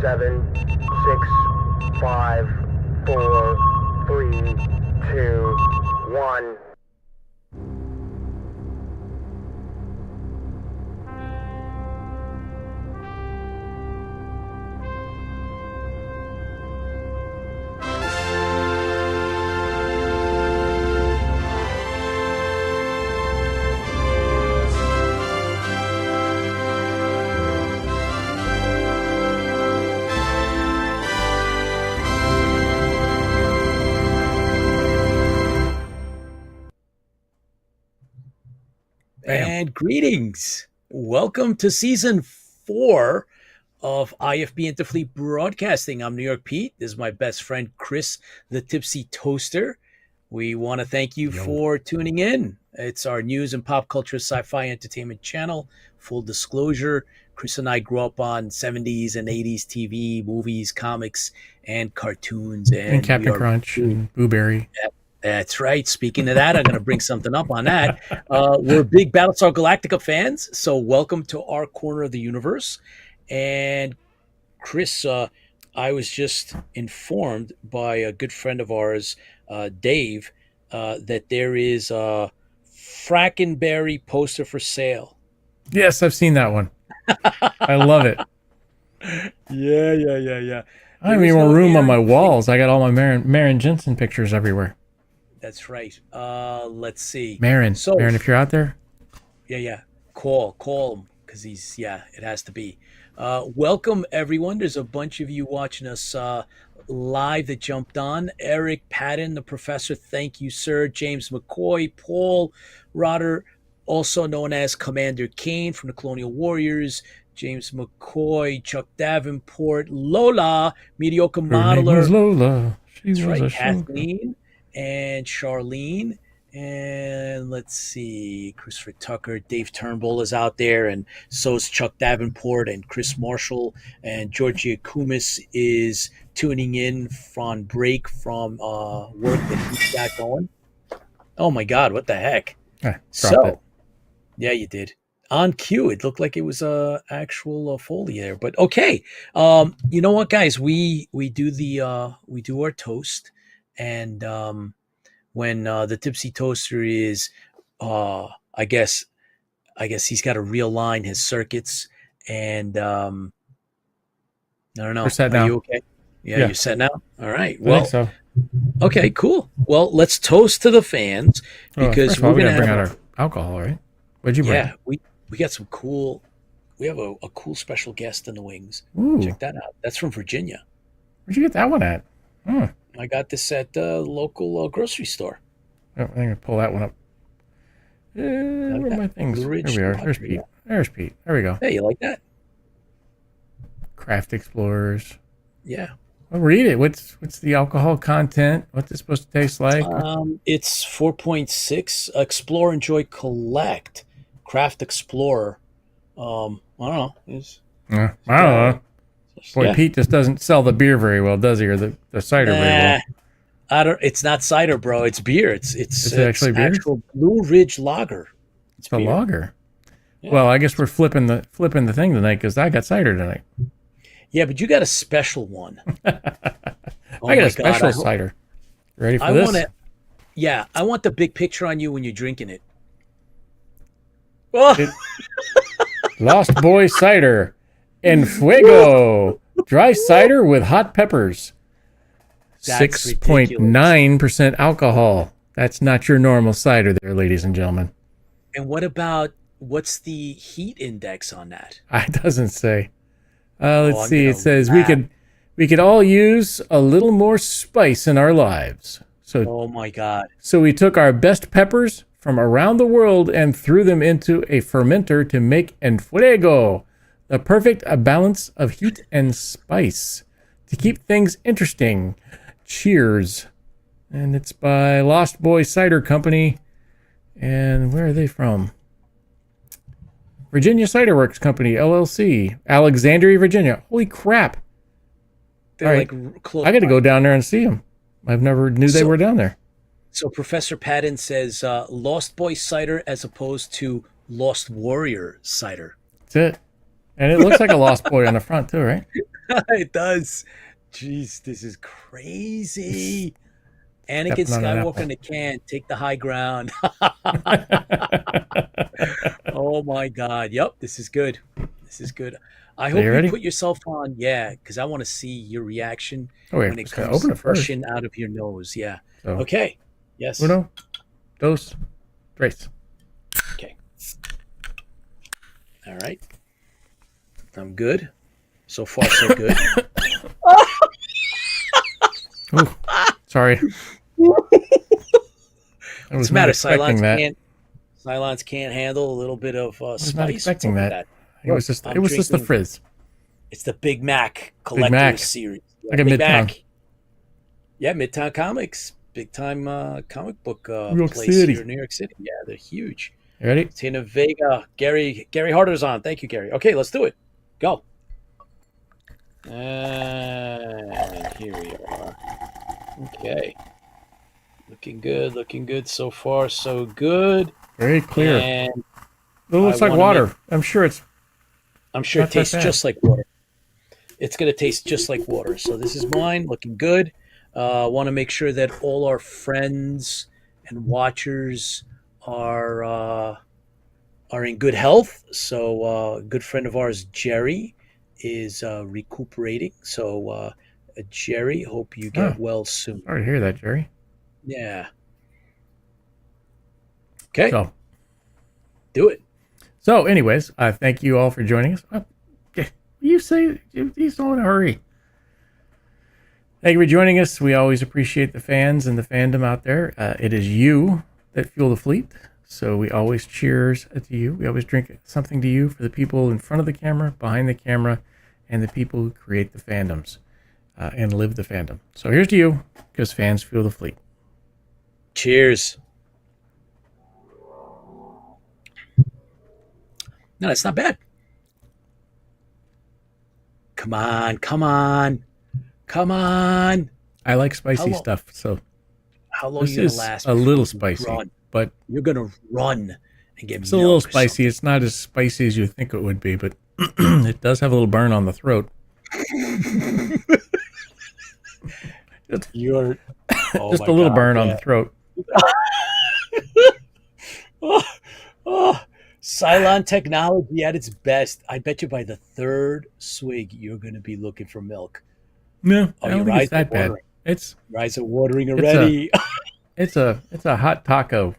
7, 6, 5, 4, 3, 2, 1. And greetings. Welcome to season 4 of IFB Interfleet Broadcasting. I'm New York Pete. This is my best friend, Chris, the Tipsy Toaster. We want to thank you for tuning in. It's our news and pop culture sci-fi entertainment channel. Full disclosure, Chris and I grew up on 70s and 80s TV, movies, comics, and cartoons. And Captain Crunch and Blueberry. That's right. Speaking of that, I'm going to bring something up on that. We're big Battlestar Galactica fans, so welcome to our corner of the universe. And Chris, I was just informed by a good friend of ours, Dave, that there is a Frackenberry poster for sale. Yes, I've seen that one. I love it. Yeah. I don't even want room on my walls. I got all my Marin Jensen pictures everywhere. That's right. Let's see. Marin, if you're out there. Yeah. Call him because it has to be. Welcome, everyone. There's a bunch of you watching us live that jumped on. Eric Patton, the professor, thank you, sir. James McCoy, Paul Rotter, also known as Commander Kane from the Colonial Warriors. James McCoy, Chuck Davenport, Lola, Mediocre Modeler. Her name was Lola. That's right, Kathleen. And Charlene, and let's see, Christopher Tucker, Dave Turnbull is out there, and so is Chuck Davenport and Chris Marshall, and Georgia Kumis is tuning in on break from work that he's got going. Oh my God, what the heck? It. Yeah, you did. On cue, it looked like it was actual Foley there, but okay. You know what, guys? We do our toast. And when the Tipsy Toaster is, I guess he's got to realign his circuits. And I don't know. We're set now. Are you okay? Yeah, you're set now. All right. Well, I think so. Okay, cool. Well, let's toast to the fans because we're going to bring out our alcohol, right? What'd you bring? Yeah, we got some cool. We have a cool special guest in the wings. Ooh. Check that out. That's from Virginia. Where'd you get that one at? I got this at the local grocery store. Oh, I'm going to pull that one up. Where are my things? There we are. There's Pete. There's Pete. There we go. Hey, you like that? Craft Explorers. Yeah. Well, read it. What's the alcohol content? What's it supposed to taste like? It's 4.6. Explore, enjoy, collect. Craft Explorer. I don't know. I don't know. Boy, yeah. Pete just doesn't sell the beer very well, does he? Or the cider very well? It's not cider, bro. It's beer. It's actually beer? Actual Blue Ridge Lager. It's a lager. Yeah. Well, I guess we're flipping the thing tonight because I got cider tonight. Yeah, but you got a special one. I got a special cider. Ready for this? I want the big picture on you when you're drinking it. Lost Boy Cider. En Fuego, dry cider with hot peppers. 6.9% alcohol. That's not your normal cider there, ladies and gentlemen. And what's the heat index on that? It doesn't say. Let's see. It says we could all use a little more spice in our lives. Oh my God. So we took our best peppers from around the world and threw them into a fermenter to make En Fuego. The perfect balance of heat and spice to keep things interesting. Cheers. And it's by Lost Boy Cider Company. And where are they from? Virginia Cider Works Company, LLC. Alexandria, Virginia. Holy crap. They're close. I got to go down there and see them. I've never knew they were down there. So Professor Patton says Lost Boy Cider as opposed to Lost Warrior Cider. That's it. And it looks like a Lost Boy on the front too, right? It does. Jeez, this is crazy. Anakin Stepping on an Skywalker apple. in the can. Take the high ground. Oh my God. Yep, this is good. This is good. I So you hope you ready? put yourself on. Yeah, because I want to see your reaction Oh wait, when it just gotta comes open it first. rushing out of your nose. Yeah. So Okay. Yes. uno, dos, tres. Okay. All right. I'm good. So far, so good. Ooh, sorry. I What's was the not matter? expecting that. Cylons can't handle a little bit of I was not spice. What's expecting up with that. that? It was Look, just I'm the drinking. frizz. It's the Big Mac Big Collector's Mac. Series. Yeah, Like a Big Midtown. Mac. Yeah, Midtown Comics. Big time comic book New York place City. here in New York City. Yeah, they're huge. You ready? Tina Vega. Gary Harder's on. Thank you, Gary. Okay, let's do it. Go. And here we are. Okay. Looking good so far, so good. Very clear. And It looks I like wanna water. I'm sure it it Not that tastes bad. just like water. It's going to taste just like water. So this is mine, looking good. Want to make sure that all our friends and watchers are in good health. So a good friend of ours, Jerry, is recuperating. So Jerry, hope you get well soon. Sorry to hear that, Jerry. Yeah. Okay. So, do it. So, anyways, thank you all for joining us. You say you don't hurry. Thank you for joining us. We always appreciate the fans and the fandom out there. It is you that fuel the fleet. So we always cheers to you. We always drink something to you for the people in front of the camera, behind the camera, and the people who create the fandoms and live the fandom. So here's to you, because fans fuel the fleet. Cheers. No, it's not bad. Come on. I like spicy stuff, so how long are you gonna last? A little spicy, but you're gonna run and get. It's a little spicy. It's not as spicy as you think it would be, but it does have a little burn on the throat. You're just a little burn on the throat. Cylon technology at its best. I bet you by the third swig, you're going to be looking for milk. No, I don't think it's that bad. It's your eyes are watering already. It's a hot taco.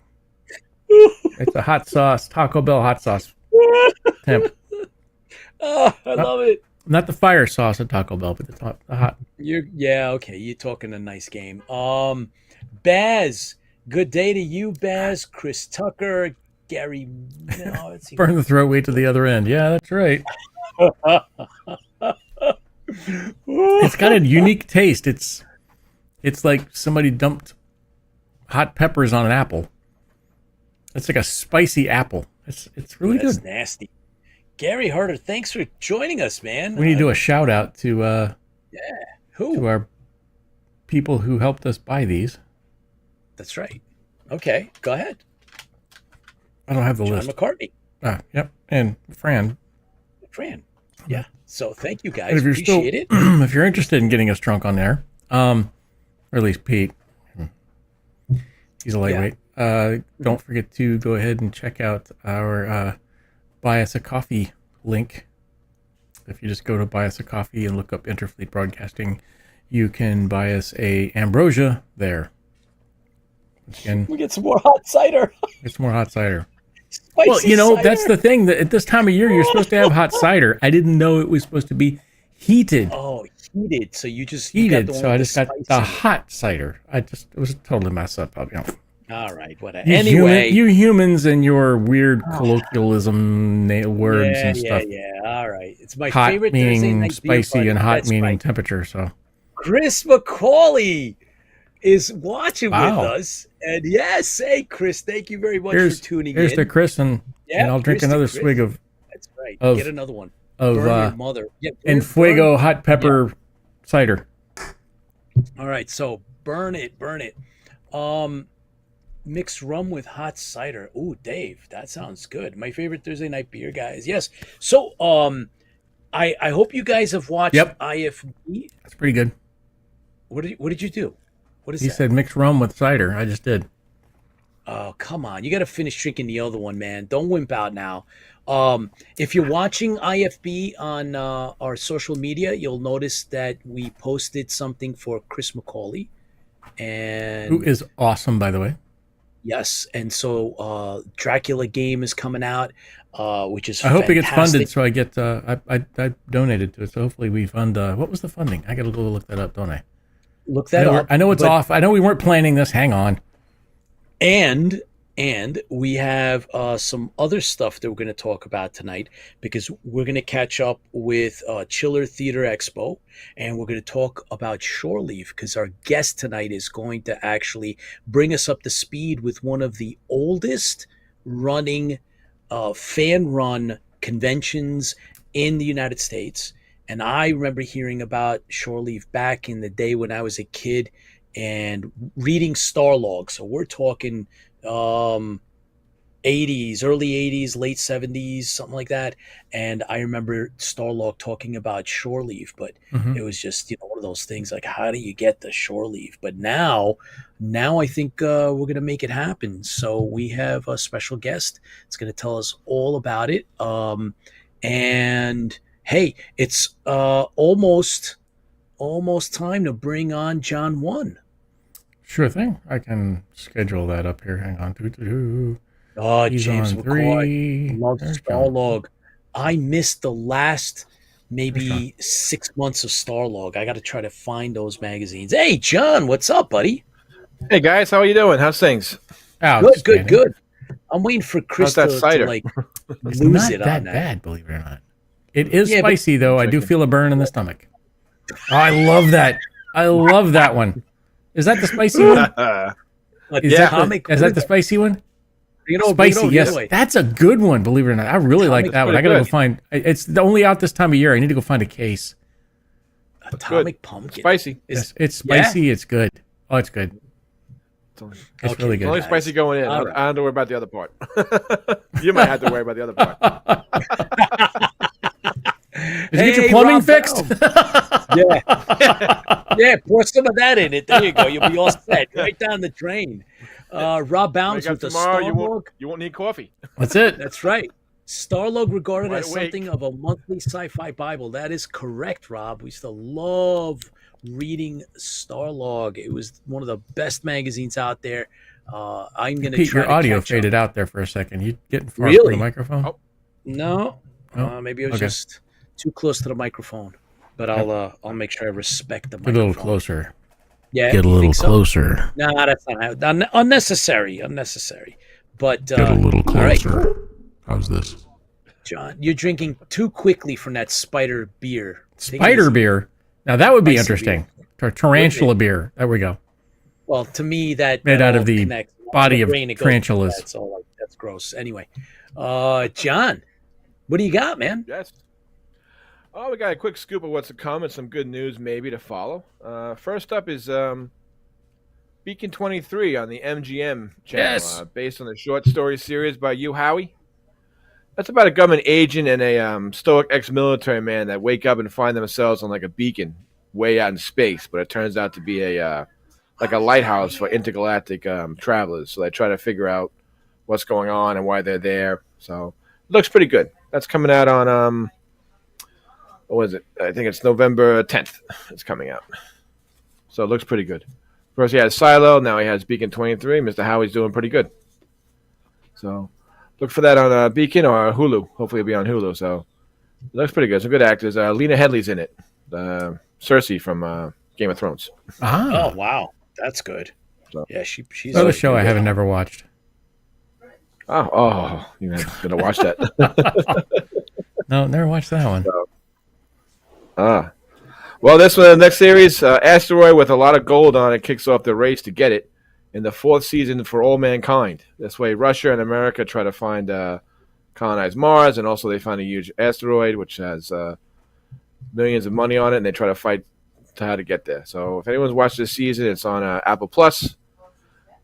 It's a hot sauce, Taco Bell hot sauce temp. I love it. Not the fire sauce at Taco Bell, but the hot. Okay. You're talking a nice game. Baz, good day to you, Baz. Chris Tucker, Gary. No, burn the throat, wait to the other end. Yeah, that's right. It's got a unique taste. It's like somebody dumped hot peppers on an apple. It's like a spicy apple. It's really good. That's nasty. Gary Harder, thanks for joining us, man. We need to do a shout out to who? To our people who helped us buy these. That's right. Okay, go ahead. I don't have the John list. McCartney. Yep, and Fran. Yeah. So thank you guys. And if you're Appreciate it. If you're interested in getting us drunk on there, or at least Pete, he's a lightweight. Don't forget to go ahead and check out our buy us a coffee link. If you just go to buy us a coffee and look up Interfleet Broadcasting, you can buy us a ambrosia there. We get some more hot cider. Get some more hot cider. Spicy well, cider. That's the thing. That at this time of year, you're supposed to have hot cider. I didn't know it was supposed to be heated. Oh, heated. So you just heated. So I just got the hot cider. It was a total mess up. All right, whatever. Anyway, you humans and your weird colloquialism words and stuff. Yeah. All right, it's my hot favorite. Meaning spicy and hot meaning temperature. So Chris McCauley is watching with us, and yes, hey Chris, thank you very much for tuning in. Here's to Chris, and I'll drink another swig of. That's right. Of, get another one of your mother. And Fuego hot pepper cider. All right, so burn it. Mixed rum with hot cider. Ooh, Dave, that sounds good. My favorite Thursday night beer, guys. Yes. So, I hope you guys have watched Yep. IFB. That's pretty good. What did you do? What is He that? said mixed rum with cider. I just did. Oh, come on. You got to finish drinking the other one, man. Don't wimp out now. If you're watching IFB on our social media, you'll notice that we posted something for Chris McCauley. And Who is awesome, by the way. yes, and so Dracula game is coming out, which is I hope it gets fantastic. funded, so I get. I donated to it, so hopefully we fund. What was the funding? I got to go look that up, don't I? Look that up. I know it's but- off. I know we weren't planning this. Hang on. And we have some other stuff that we're going to talk about tonight because we're going to catch up with Chiller Theater Expo, and we're going to talk about Shore Leave because our guest tonight is going to actually bring us up to speed with one of the oldest running fan-run conventions in the United States. And I remember hearing about Shore Leave back in the day when I was a kid and reading Starlog. So we're talking 80s, early 80s, late 70s, something like that. And I remember Starlog talking about Shore Leave, but it was just, one of those things like, how do you get the Shore Leave? But now I think we're going to make it happen. So we have a special guest. It's going to tell us all about it. And hey, it's almost time to bring on John 1. Sure thing. I can schedule that up here. Hang on. Oh, He's James on McCoy. 3. Love There's John. Starlog. I missed the last maybe 6 months of Starlog. I got to try to find those magazines. Hey, John, what's up, buddy? Hey guys, how are you doing? How's things? Oh, Good, just good, kidding. good. I'm waiting for Chris How's that to cider? like It's lose not it that on that. bad, believe it or not. It is Yeah, but- spicy, though. I do feel a burn in the stomach. Oh, I love that. I love that one. Is that the spicy one? Is Atomic. Is that the spicy one? Spicy, yes. Way. That's a good one, believe it or not. I really like Atomic's that one. I pretty gotta go good. find. It's only out this time of year. I need to go find a case. Atomic Pumpkin. Spicy. Is- It's spicy. It's good. Oh, it's good. It's Okay. really Only good. spicy going in. I All don't right. have to worry about the other part. You might have to worry about the other part. Did you get your Hey, plumbing Rob fixed? Yeah, pour some of that in it. There you go. You'll be all set. Right down the drain. Rob Bounds Wake up with the tomorrow, Starlog. you won't need coffee. That's it. That's right. Starlog regarded Wide as awake. something of a monthly sci-fi Bible. That is correct, Rob. We still love reading Starlog. It was one of the best magazines out there. I'm going to Pete, try your to audio catch up. faded out there for a second. You getting far Really? from the microphone? Oh. No, Oh, maybe I was okay. just too close to the microphone. But I'll make sure I respect the Get a microphone. little closer. Yeah, Get a you little think so? closer. No, that's not unnecessary. But Get a little all right, closer. How's this? John, you're drinking too quickly from that spider beer. Take it Spider easy. beer. Now that would be Spicy interesting. Tarantula beer. There we go. Well, to me, that Made that out of all the connects. body The of brain, it goes tarantulas. That's all. That's gross. Anyway, John, what do you got, man? Yes. Oh, we got a quick scoop of what's to come and some good news maybe to follow. First up is Beacon 23 on the MGM channel, Yes. Based on the short story series by Hugh Howey. That's about a government agent and a stoic ex-military man that wake up and find themselves on like a beacon way out in space, but it turns out to be a like a lighthouse for intergalactic travelers. So they try to figure out what's going on and why they're there. So it looks pretty good. That's coming out on what was it? I think it's November 10th. It's coming out. So it looks pretty good. First he had Silo, now he has Beacon 23. Mr. Howie's doing pretty good. So look for that on Beacon or Hulu. Hopefully it'll be on Hulu. So it looks pretty good. Some good actors. Lena Headey's in it. Cersei from Game of Thrones. Ah. Oh wow, that's good. So- Yeah, she's Another really show I good. haven't never watched. Oh, you're gonna watch that. No, never watched that one. Well, this one, the next series, Asteroid with a lot of gold on it, kicks off the race to get it in the 4th season for all mankind. This way, Russia and America try to find colonize Mars, and also they find a huge asteroid which has millions of money on it, and they try to fight to how to get there. So, if anyone's watched this season, it's on Apple Plus.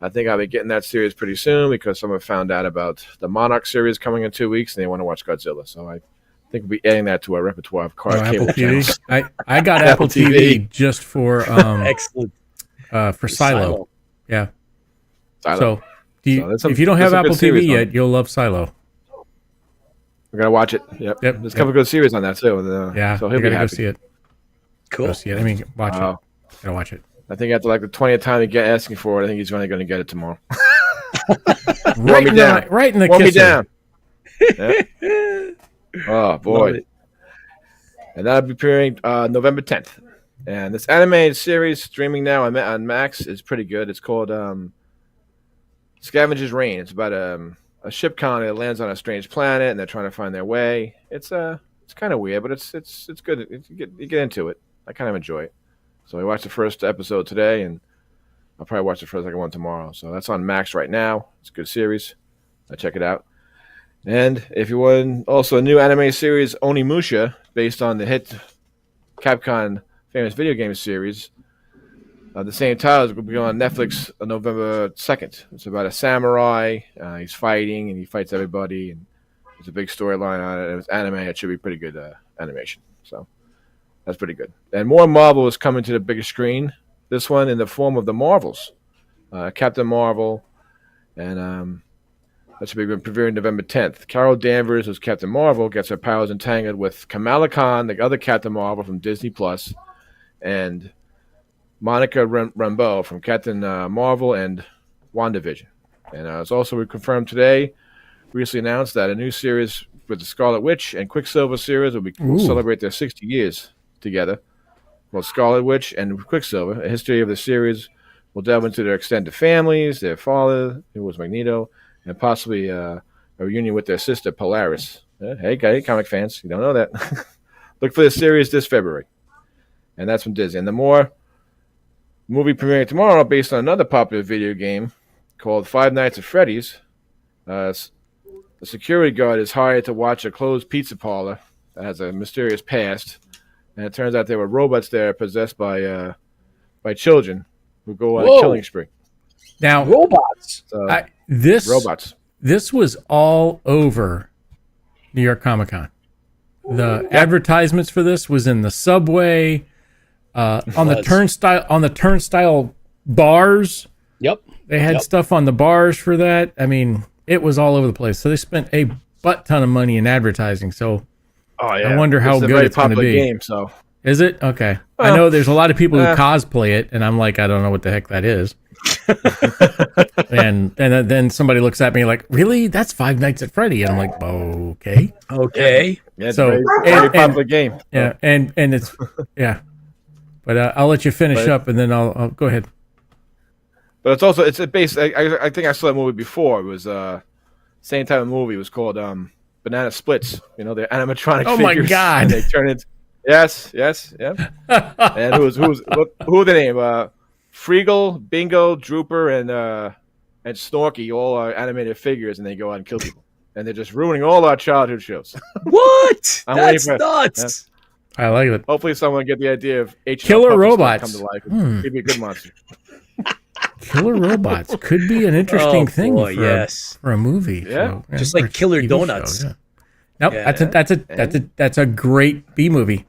I think I'll be getting that series pretty soon because someone found out about the Monarch series coming in 2 weeks, and they want to watch Godzilla. So I think we'll be adding that to our repertoire of car Apple cable TV. channels. I got Apple TV just for Excellent. for Silo. Yeah. Silo. So if you don't have Apple TV yet, you'll love Silo. We're gonna watch it. Yep. There's a couple good series on that too. So he'll be happy. Go see it. Cool. Go see it. I mean, watch it. Gotta watch it. I think after like the 20th time to asking for it, I think he's only going to get it tomorrow. Right in the Warm me kisser. down. Yeah. Oh boy. And that'll be appearing November 10th. And this animated series streaming now on Max is pretty good. It's called Scavenger's Reign. It's about a ship colony that lands on a strange planet, and they're trying to find their way. It's kind of weird, but it's good. You get into it. I kind of enjoy it. So we watched the first episode today, and I'll probably watch the first second one tomorrow. So that's on Max right now. It's a good series. Check it out. And if you want, also a new anime series, Onimusha, based on the hit Capcom famous video game series. The same title is going to be on Netflix on November 2nd. It's about a samurai. He's fighting, and he fights everybody. And there's a big storyline on it. It's anime. It should be pretty good animation. So that's pretty good. And more Marvel is coming to the bigger screen. This one in the form of the Marvels. Captain Marvel. And that should be premiering November 10th. Carol Danvers, who's Captain Marvel, gets her powers entangled with Kamala Khan, the other Captain Marvel from Disney+, and Monica Rambeau from Captain Marvel and WandaVision. And it's also confirmed today, recently announced that a new series with the Scarlet Witch and Quicksilver series will celebrate their 60 years together. Well, Scarlet Witch and Quicksilver, a history of the series, will delve into their extended families, their father, who was Magneto, and possibly a reunion with their sister, Polaris. Hey, comic fans, you don't know that. Look for the series this February. And that's from Disney. And the more movie premiering tomorrow based on another popular video game called Five Nights at Freddy's. The security guard is hired to watch a closed pizza parlor that has a mysterious past. And it turns out there were robots there possessed by children who go on a killing spree. Now, robots. Robots. This was all over New York Comic Con. The advertisements for this was in the subway, on the turnstile bars. Yep. They had stuff on the bars for that. I mean, it was all over the place. So they spent a butt ton of money in advertising. So I wonder how good it's going to be. Game, so. Is it? Okay. I know there's a lot of people who cosplay it, and I'm like, I don't know what the heck that is. and then somebody looks at me like, really? That's Five Nights at Freddy. And I'm like, okay. Yeah, it's so a very popular game. Yeah, and it's But I'll let you finish up, and then I'll go ahead. But it's based. I think I saw that movie before. It was same type of movie. It was called Banana Splits. You know, they're animatronic figures. Oh my god! And they turn into yes, yeah. And who are the name? Freagle, Bingo, Drooper, and Snorky all are animated figures, and they go out and kill people. And they're just ruining all our childhood shows. What? That's nuts. I like it. Hopefully, someone get the idea of Killer robots come to life. It'd be a good monster. Killer robots could be an interesting thing for a movie. Yeah, so, just like Killer Donuts. Nope, that's a great B movie.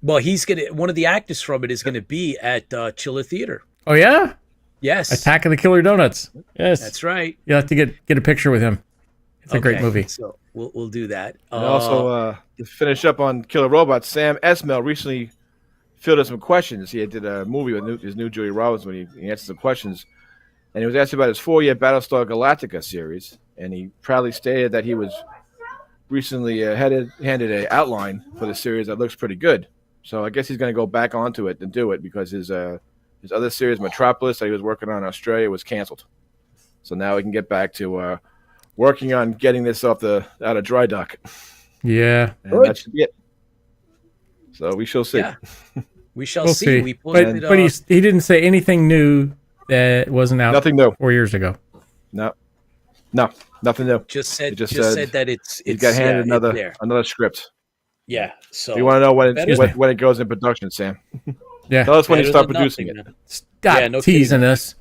Well, one of the actors from it is gonna be at Chiller Theater. Oh yeah. Yes. Attack of the Killer Donuts. Yes, that's right. You'll have to get a picture with him. It's a great movie. So we'll do that. And also, to finish up on Killer Robots, Sam Esmail recently filled us some questions. He did a movie with his new Julia Roberts when he answered some questions. And he was asked about his 4-year Battlestar Galactica series. And he proudly stated that he was recently handed an outline for the series that looks pretty good. So I guess he's going to go back onto it and do it because his other series, Metropolis, that he was working on in Australia, was canceled. So now he can get back to working on getting this out of dry dock. Yeah. And that should be it. So we shall see. Yeah. We'll see. But he didn't say anything new that wasn't out. Nothing new. 4 years ago. No, nothing new. Just said that it's got handed another script. Yeah. So you want to know when it goes in production, Sam? Yeah. Tell us when you start producing it. Stop teasing us.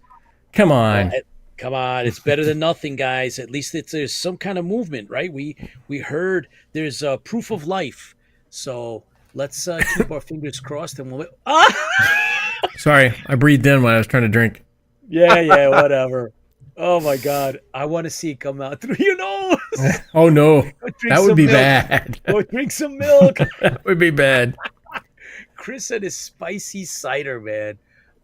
Come on. Come on, it's better than nothing, guys. At least there's some kind of movement, right? We heard there's proof of life, so let's keep our fingers crossed, and we'll. Ah! Sorry, I breathed in when I was trying to drink. Yeah, whatever. Oh my God, I want to see it come out through your nose. Oh no, Go drink that would some be milk. bad. Go drink some milk. That would be bad. Chris and his spicy cider, man.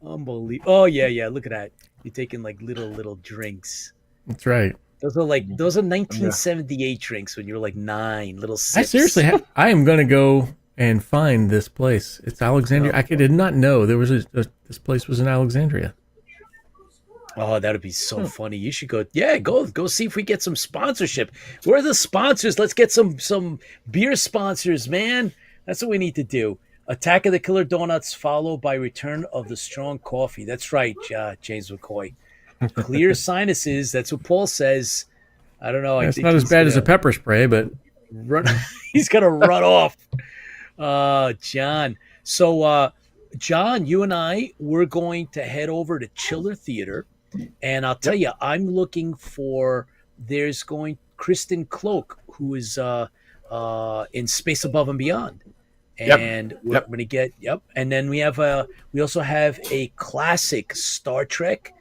Unbelievable. Oh yeah. Look at that. You're taking like little drinks. That's right. Those are 1978 drinks when you were like 9, little sips. I seriously, I am going to go and find this place. It's Alexandria. I did not know there was this place was in Alexandria. Oh, that would be so funny. You should go. Yeah, go see if we get some sponsorship. Where are the sponsors? Let's get some beer sponsors, man. That's what we need to do. Attack of the Killer Donuts, followed by Return of the Strong Coffee. That's right, James McCoy. Clear sinuses. That's what Paul says. I don't know. It's not as bad as a pepper spray, but he's gonna run off. John. So, John, you and I, we're going to head over to Chiller Theater, and I'll tell you, I'm looking for. There's going Kristen Cloak, who is in Space Above and Beyond. And we're going to get and then we also have a classic Star Trek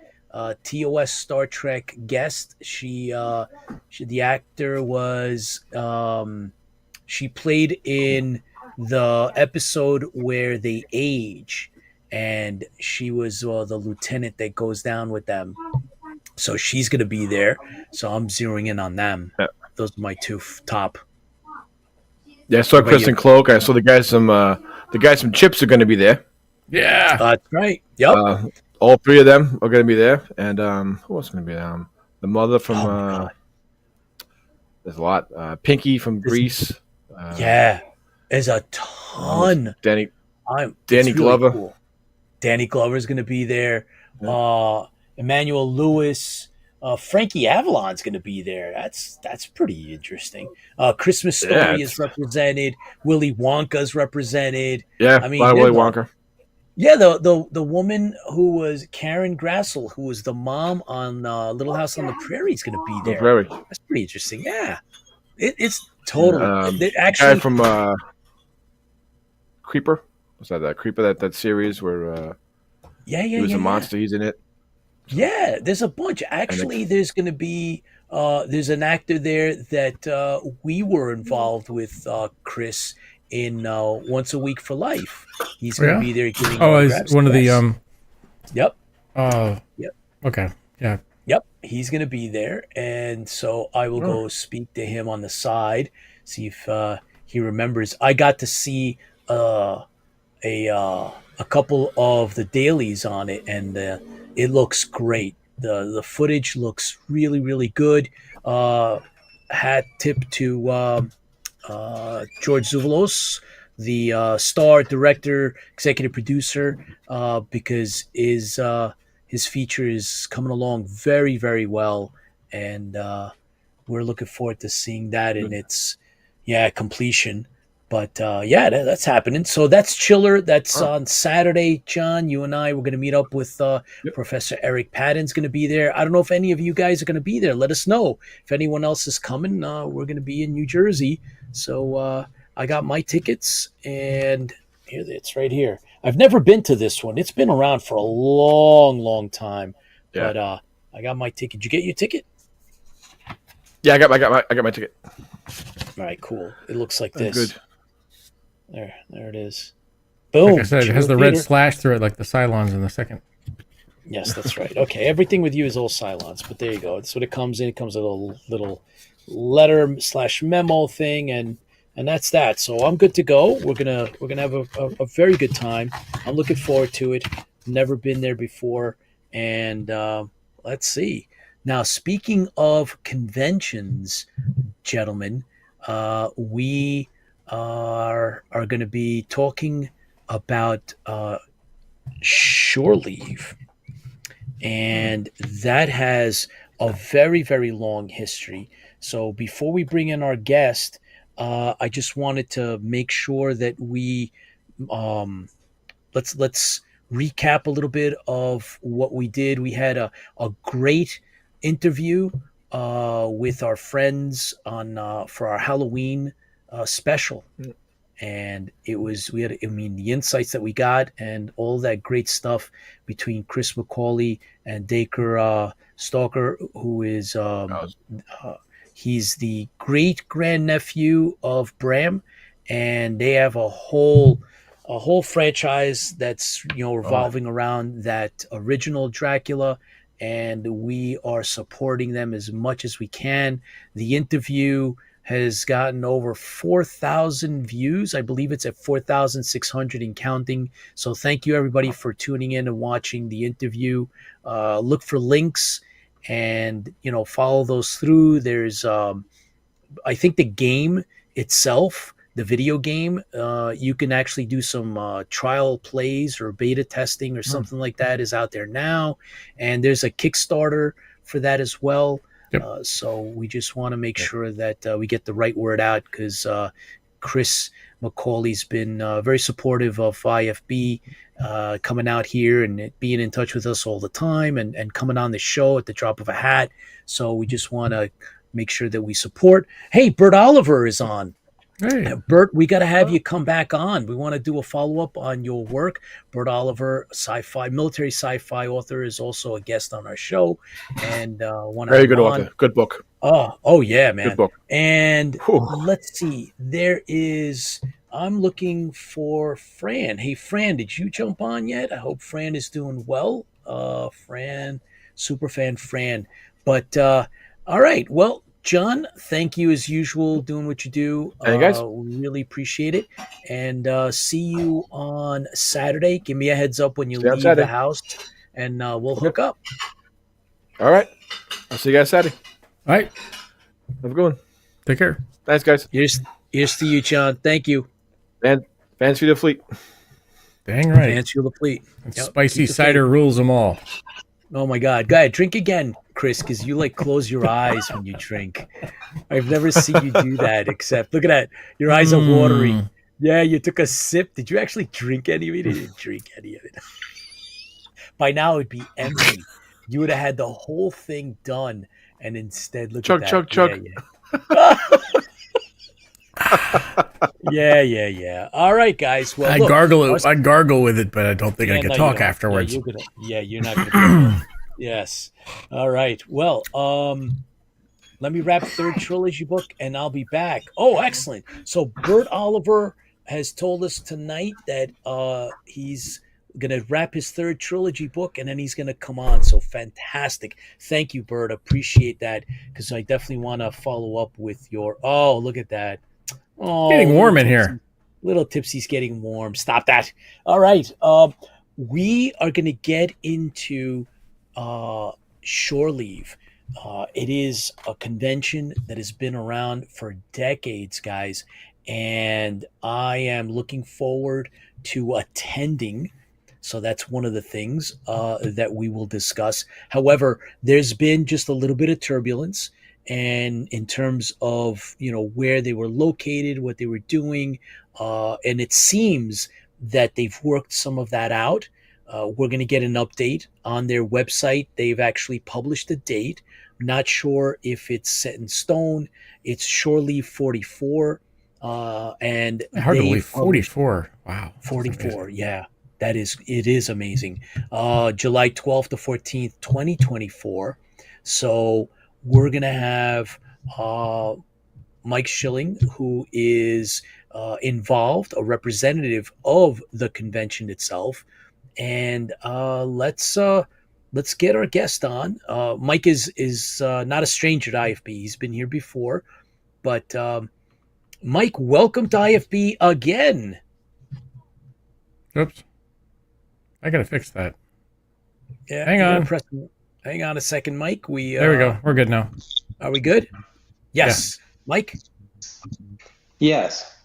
TOS Star Trek guest. She the actor was she played in the episode where they age, and she was the lieutenant that goes down with them, so she's going to be there. So I'm zeroing in on them. Those are my two top. Yeah, I saw Kristen Cloak. I saw the guys from Chips are going to be there. Yeah, that's right. Yep. All 3 of them are going to be there, and who else is going to be there? The mother from. There's a lot. Pinky from Grease. There's a ton. Danny really Glover. Cool. Danny Glover is going to be there. Emmanuel Lewis. Frankie Avalon's going to be there. That's pretty interesting. Christmas Story is represented. Willy Wonka's represented. Yeah, I mean, Willy Wonka. Yeah, the woman who was Karen Grassel, who was the mom on Little House on the Prairie, is going to be there. That's pretty interesting. Yeah, it's totally. Actually, guy from Creeper. Was that Creeper? That series where he was a monster. He's in it. Yeah, there's a bunch. Actually, there's going to be there's an actor there that we were involved with, Chris, in Once a Week for Life. He's going to be there giving he's one of the Yep. Yep. Okay. Yeah. Yep. He's going to be there, and so I will go speak to him on the side, see if he remembers. I got to see a couple of the dailies on it, and it looks great. The footage looks really, really good. Hat tip to George Zuvalos, the star, director, executive producer, because his feature is coming along very, very well, and we're looking forward to seeing that in its completion. But that's happening. So that's Chiller. That's on Saturday, John. You and I, we're going to meet up with Professor Eric Patton's going to be there. I don't know if any of you guys are going to be there. Let us know. If anyone else is coming, we're going to be in New Jersey. So I got my tickets, and here it's right here. I've never been to this one. It's been around for a long, long time. Yeah. But I got my ticket. Did you get your ticket? Yeah, I got my ticket. All right, cool. It looks like That's this. Good. There it is. Boom. Like I said, it has the red slash through it like the Cylons in the second. Yes, that's right. Okay, everything with you is all Cylons, but there you go. That's what it comes in. It comes with a little letter/memo thing, and that's that. So I'm good to go. We're gonna have a very good time. I'm looking forward to it. Never been there before, and let's see. Now, speaking of conventions, gentlemen, we are going to be talking about shore leave, and that has a very, very long history. So before we bring in our guest, I just wanted to make sure that we let's recap a little bit of what we did. We had a great interview with our friends on for our Halloween special, and the insights that we got and all that great stuff between Chris McCauley and Dacre Stalker, who is he's the great grandnephew of Bram, and they have a whole franchise that's revolving around that original Dracula, and we are supporting them as much as we can. The interview has gotten over 4,000 views. I believe it's at 4,600 and counting. So thank you everybody for tuning in and watching the interview. Look for links and follow those through. There's I think the game itself, the video game, you can actually do some trial plays or beta testing or something like that is out there now. And there's a Kickstarter for that as well. Yep. So we just want to make sure that we get the right word out, because Chris McCauley's been very supportive of IFB, coming out here and being in touch with us all the time and coming on the show at the drop of a hat. So we just want to make sure that we support. Hey, Bert Oliver is on. Hey. Bert, we got to have you come back on. We want to do a follow-up on your work. Bert Oliver, military sci-fi author, is also a guest on our show. And very good author. Good book. Oh yeah, man. Good book. And let's see. I'm looking for Fran. Hey, Fran, did you jump on yet? I hope Fran is doing well. Fran, superfan Fran. But all right. Well, John, thank you as usual, doing what you do. Hey, guys. We really appreciate it. And see you on Saturday. Give me a heads up when you leave the house, and we'll hook up. All right. I'll see you guys Saturday. All right. Have a good one. Take care. Thanks, guys. Here's to you, John. Thank you. And fancy the fleet. Dang right. Fancy the fleet. Yep. Spicy cider rules them all. Oh, my God. Go ahead. Drink again, Chris, because you close your eyes when you drink. I've never seen you do that, except look at that. Your eyes are watery. Yeah, you took a sip. Did you actually drink any of it? You didn't drink any of it. By now, it would be empty. You would have had the whole thing done, and instead, look at that. Chug. Yeah. All right, guys. Well, I gargle with it, but I don't think I can talk afterwards. You're not gonna. Yes. All right. Well, let me wrap third trilogy book, and I'll be back. Oh, excellent. So Bert Oliver has told us tonight that he's going to wrap his third trilogy book, and then he's going to come on. So fantastic. Thank you, Bert. Appreciate that, because I definitely want to follow up with your – oh, look at that. Oh, getting warm in here. Little Tipsy's getting warm. Stop that. All right. We are going to get into Shore Leave. It is a convention that has been around for decades, guys, and I am looking forward to attending. So that's one of the things that we will discuss. However, there's been just a little bit of turbulence, and in terms of where they were located, what they were doing, and it seems that they've worked some of that out. We're going to get an update on their website. They've actually published a date. Not sure if it's set in stone. It's Shore Leave 44. And hard to believe 44. Wow. 44. Yeah, it is amazing. July 12th to 14th, 2024. So we're going to have Mike Schilling, who is involved, a representative of the convention itself. And let's get our guest on. Mike is not a stranger to IFB. He's been here before. But Mike, welcome to IFB again. Oops. I got to fix that. Yeah, hang on a second, Mike. There we go. We're good now. Are we good? Yes. Yeah. Mike? Yes.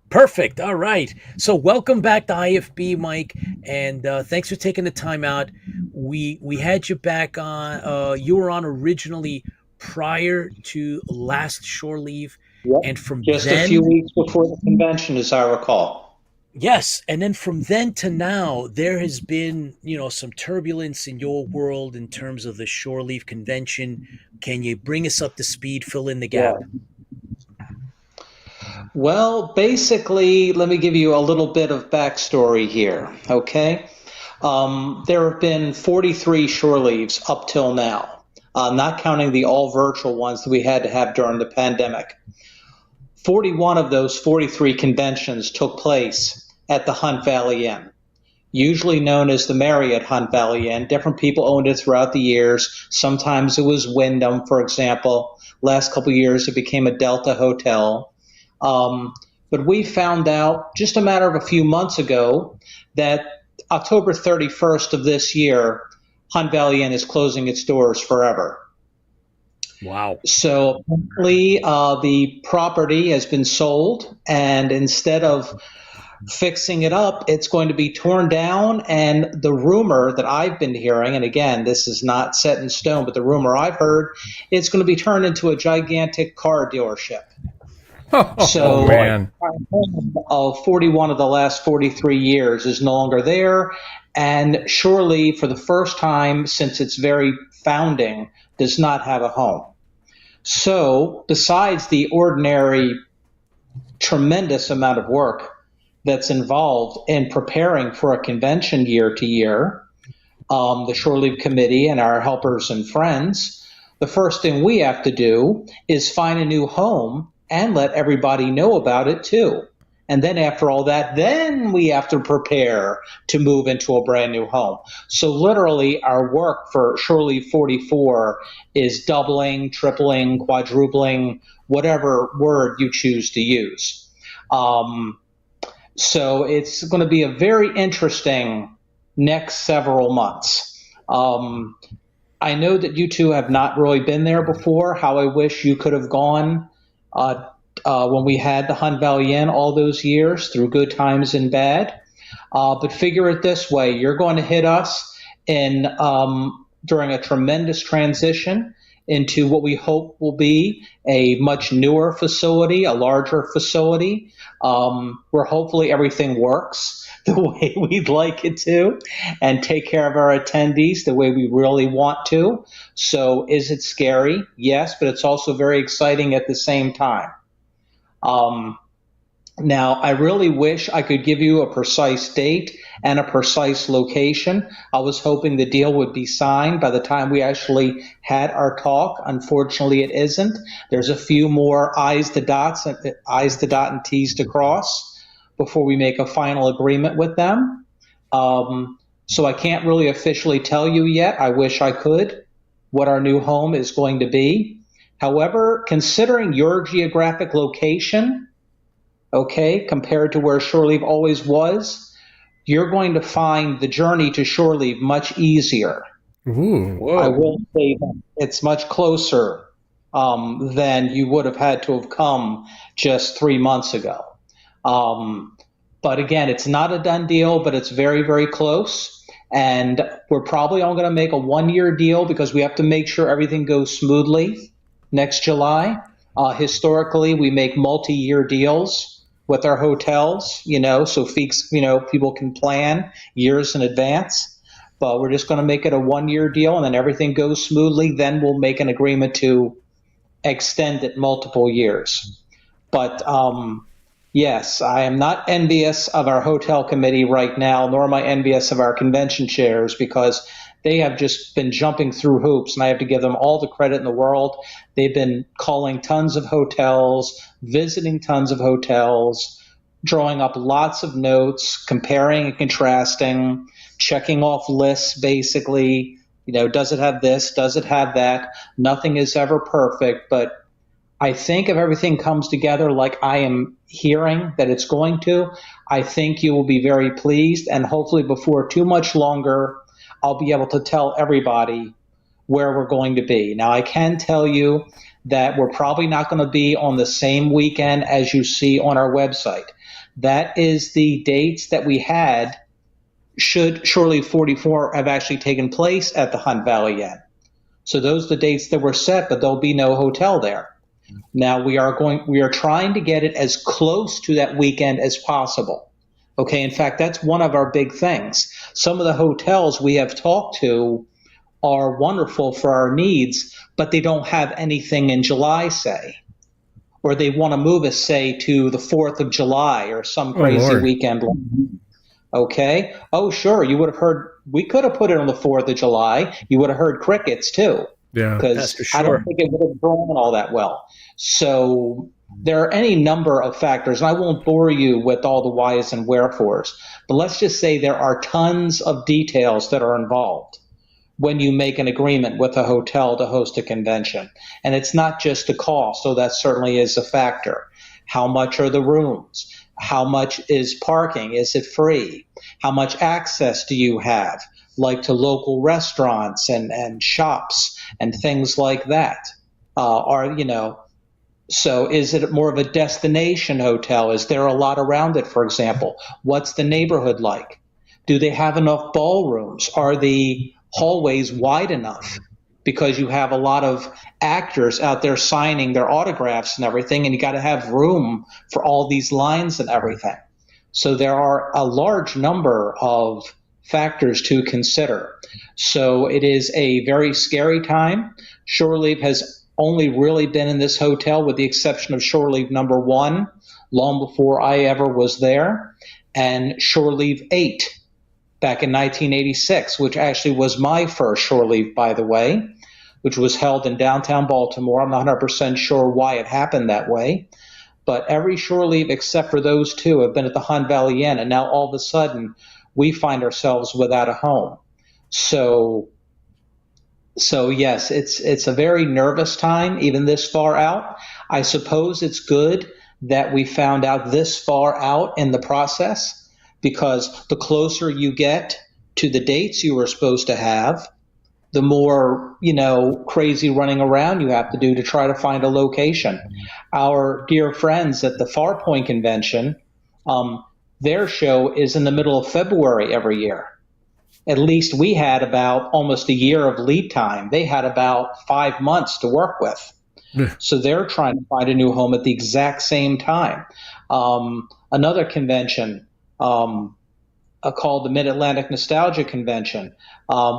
Perfect. All right. So welcome back to IFB, Mike, and thanks for taking the time out. We had you back on. You were on originally prior to last Shore Leave, yep. And from just then, a few weeks before the convention, as I recall. Yes, and then from then to now, there has been, some turbulence in your world in terms of the Shore Leave Convention. Can you bring us up to speed, fill in the Yeah. gap? Well, basically, let me give you a little bit of backstory here, okay? There have been 43 shore leaves up till now, not counting the all virtual ones that we had to have during the pandemic. 41 of those 43 conventions took place at the Hunt Valley Inn, usually known as the Marriott Hunt Valley Inn. Different people owned it throughout the years. Sometimes it was Wyndham, for example. Last couple of years, it became a Delta Hotel. But we found out just a matter of a few months ago that October 31st of this year, Hunt Valley Inn is closing its doors forever. Wow. So apparently, the property has been sold, and instead of fixing it up, it's going to be torn down. And the rumor that I've been hearing, and again, this is not set in stone, but the rumor I've heard, it's going to be turned into a gigantic car dealership. So, man. 41 of the last 43 years is no longer there. And Shore Leave, for the first time since its very founding, does not have a home. So, besides the ordinary tremendous amount of work that's involved in preparing for a convention year to year, the Shore Leave Committee and our helpers and friends, the first thing we have to do is find a new home and let everybody know about it too. And then after all that, then we have to prepare to move into a brand new home. So literally our work for Shore Leave 44 is doubling, tripling, quadrupling, whatever word you choose to use. So it's going to be a very interesting next several months. I know that you two have not really been there before. How I wish you could have gone when we had the Hunt Valley Inn all those years, through good times and bad. But figure it this way: you're going to hit us in during a tremendous transition into what we hope will be a much newer facility, a larger facility, where hopefully everything works the way we'd like it to, and take care of our attendees the way we really want to. So is it scary? Yes, but it's also very exciting at the same time. Now, I really wish I could give you a precise date and a precise location. I was hoping the deal would be signed by the time we actually had our talk. Unfortunately, it isn't. There's a few more I's to dot and T's to cross before we make a final agreement with them. So I can't really officially tell you yet. I wish I could what our new home is going to be. However, considering your geographic location, okay, compared to where Shore Leave always was, you're going to find the journey to Shore Leave much easier. Ooh. I will say that it's much closer than you would have had to have come just 3 months ago. But again, it's not a done deal, but it's very, very close. And we're probably only going to make a 1-year deal because we have to make sure everything goes smoothly next July. Historically, we make multi-year deals with our hotels, so people can plan years in advance. But we're just going to make it a 1-year deal, and then everything goes smoothly. Then we'll make an agreement to extend it multiple years. But yes, I am not envious of our hotel committee right now, nor am I envious of our convention chairs, because they have just been jumping through hoops, and I have to give them all the credit in the world. They've been calling tons of hotels, visiting tons of hotels, drawing up lots of notes, comparing and contrasting, checking off lists basically. Does it have this? Does it have that? Nothing is ever perfect, but I think if everything comes together like I am hearing that it's going to, I think you will be very pleased, and hopefully before too much longer, I'll be able to tell everybody where we're going to be. Now, I can tell you that we're probably not going to be on the same weekend as you see on our website. That is the dates that we had should Shore Leave 44 have actually taken place at the Hunt Valley Inn. So those are the dates that were set, but there'll be no hotel there. Now we are trying to get it as close to that weekend as possible. Okay, in fact, that's one of our big things. Some of the hotels we have talked to are wonderful for our needs, but they don't have anything in July, say. Or they want to move us, say, to the 4th of July or some crazy Lord. weekend. Okay. Oh, sure. You would have heard, we could have put it on the 4th of July. You would have heard crickets too. Yeah. That's Because for I sure. don't think it would have grown all that well. So there are any number of factors, and I won't bore you with all the whys and wherefores, but let's just say there are tons of details that are involved when you make an agreement with a hotel to host a convention. And it's not just the cost, so that certainly is a factor. How much are the rooms? How much is parking? Is it free? How much access do you have, like to local restaurants and shops and things like that? So is it more of a destination hotel? Is there a lot around it, for example? What's the neighborhood like? Do they have enough ballrooms? Are the hallways wide enough? Because you have a lot of actors out there signing their autographs and everything, and you got to have room for all these lines and everything. So there are a large number of factors to consider. So it is a very scary time. Shore Leave has only really been in this hotel, with the exception of Shore Leave number 1, long before I ever was there, and Shore Leave 8 back in 1986, which actually was my first Shore Leave, by the way, which was held in downtown Baltimore. I'm not 100% sure why it happened that way, but every Shore Leave except for those two have been at the Hunt Valley Inn, and now all of a sudden we find ourselves without a home. So yes, it's a very nervous time, even this far out. I suppose it's good that we found out this far out in the process, because the closer you get to the dates you were supposed to have, the more, crazy running around you have to do to try to find a location. Our dear friends at the Farpoint Convention, their show is in the middle of February every year. At least we had about almost a year of lead time. They had about 5 months to work with. So they're trying to find a new home at the exact same time. Another convention called the Mid-Atlantic Nostalgia Convention,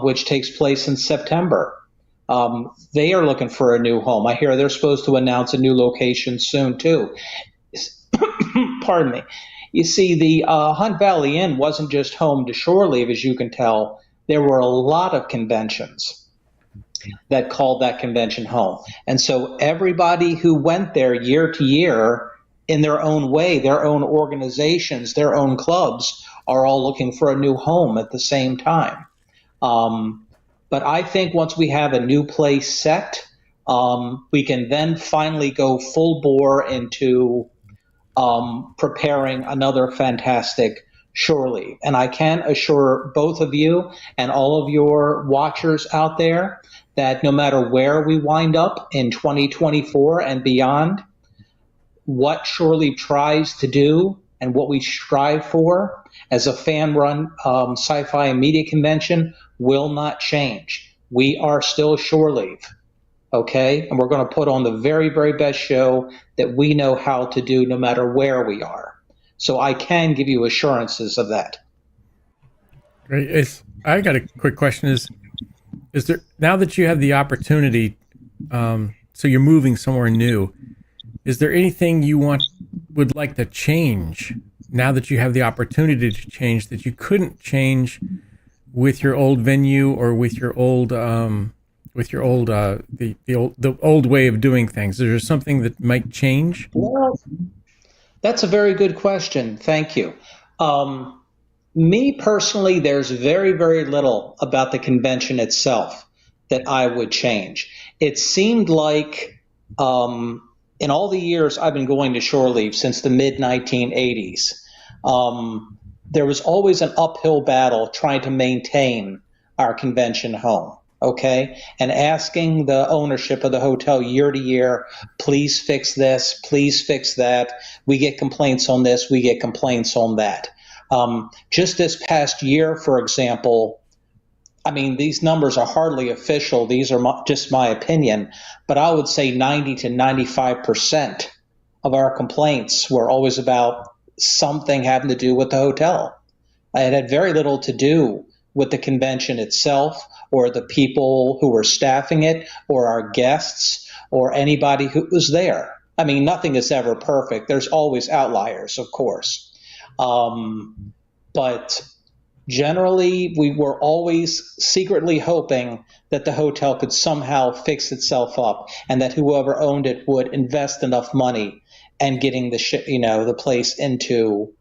which takes place in September. They are looking for a new home. I hear they're supposed to announce a new location soon, too. Pardon me. You see, the Hunt Valley Inn wasn't just home to Shore Leave, as you can tell. There were a lot of conventions that called that convention home. And so everybody who went there year to year in their own way, their own organizations, their own clubs, are all looking for a new home at the same time. But I think once we have a new place set, we can then finally go full bore into preparing another fantastic Shore Leave. And I can assure both of you and all of your watchers out there that no matter where we wind up in 2024 and beyond, what Shore Leave tries to do and what we strive for as a fan-run sci-fi and media convention will not change. We are still Shore Leave. Okay, and we're going to put on the very, very best show that we know how to do, no matter where we are. So I can give you assurances of that. Great. I got a quick question. Is there, now that you have the opportunity, so you're moving somewhere new, is there anything you would like to change now that you have the opportunity to change that you couldn't change with your old venue or with your old the old way of doing things? Is there something that might change? Well, that's a very good question. Thank you. Me personally, there's very, very little about the convention itself that I would change. It seemed like in all the years I've been going to Shore Leave since the mid-1980s, there was always an uphill battle trying to maintain our convention home. Okay, and asking the ownership of the hotel year to year, please fix this, please fix that. We get complaints on this, we get complaints on that. Just this past year, for example, I mean, these numbers are hardly official. These are just my opinion, but I would say 90 to 95% of our complaints were always about something having to do with the hotel. It had very little to do with the convention itself or the people who were staffing it or our guests or anybody who was there. I mean, nothing is ever perfect. There's always outliers, of course. But generally, we were always secretly hoping that the hotel could somehow fix itself up and that whoever owned it would invest enough money and getting the place into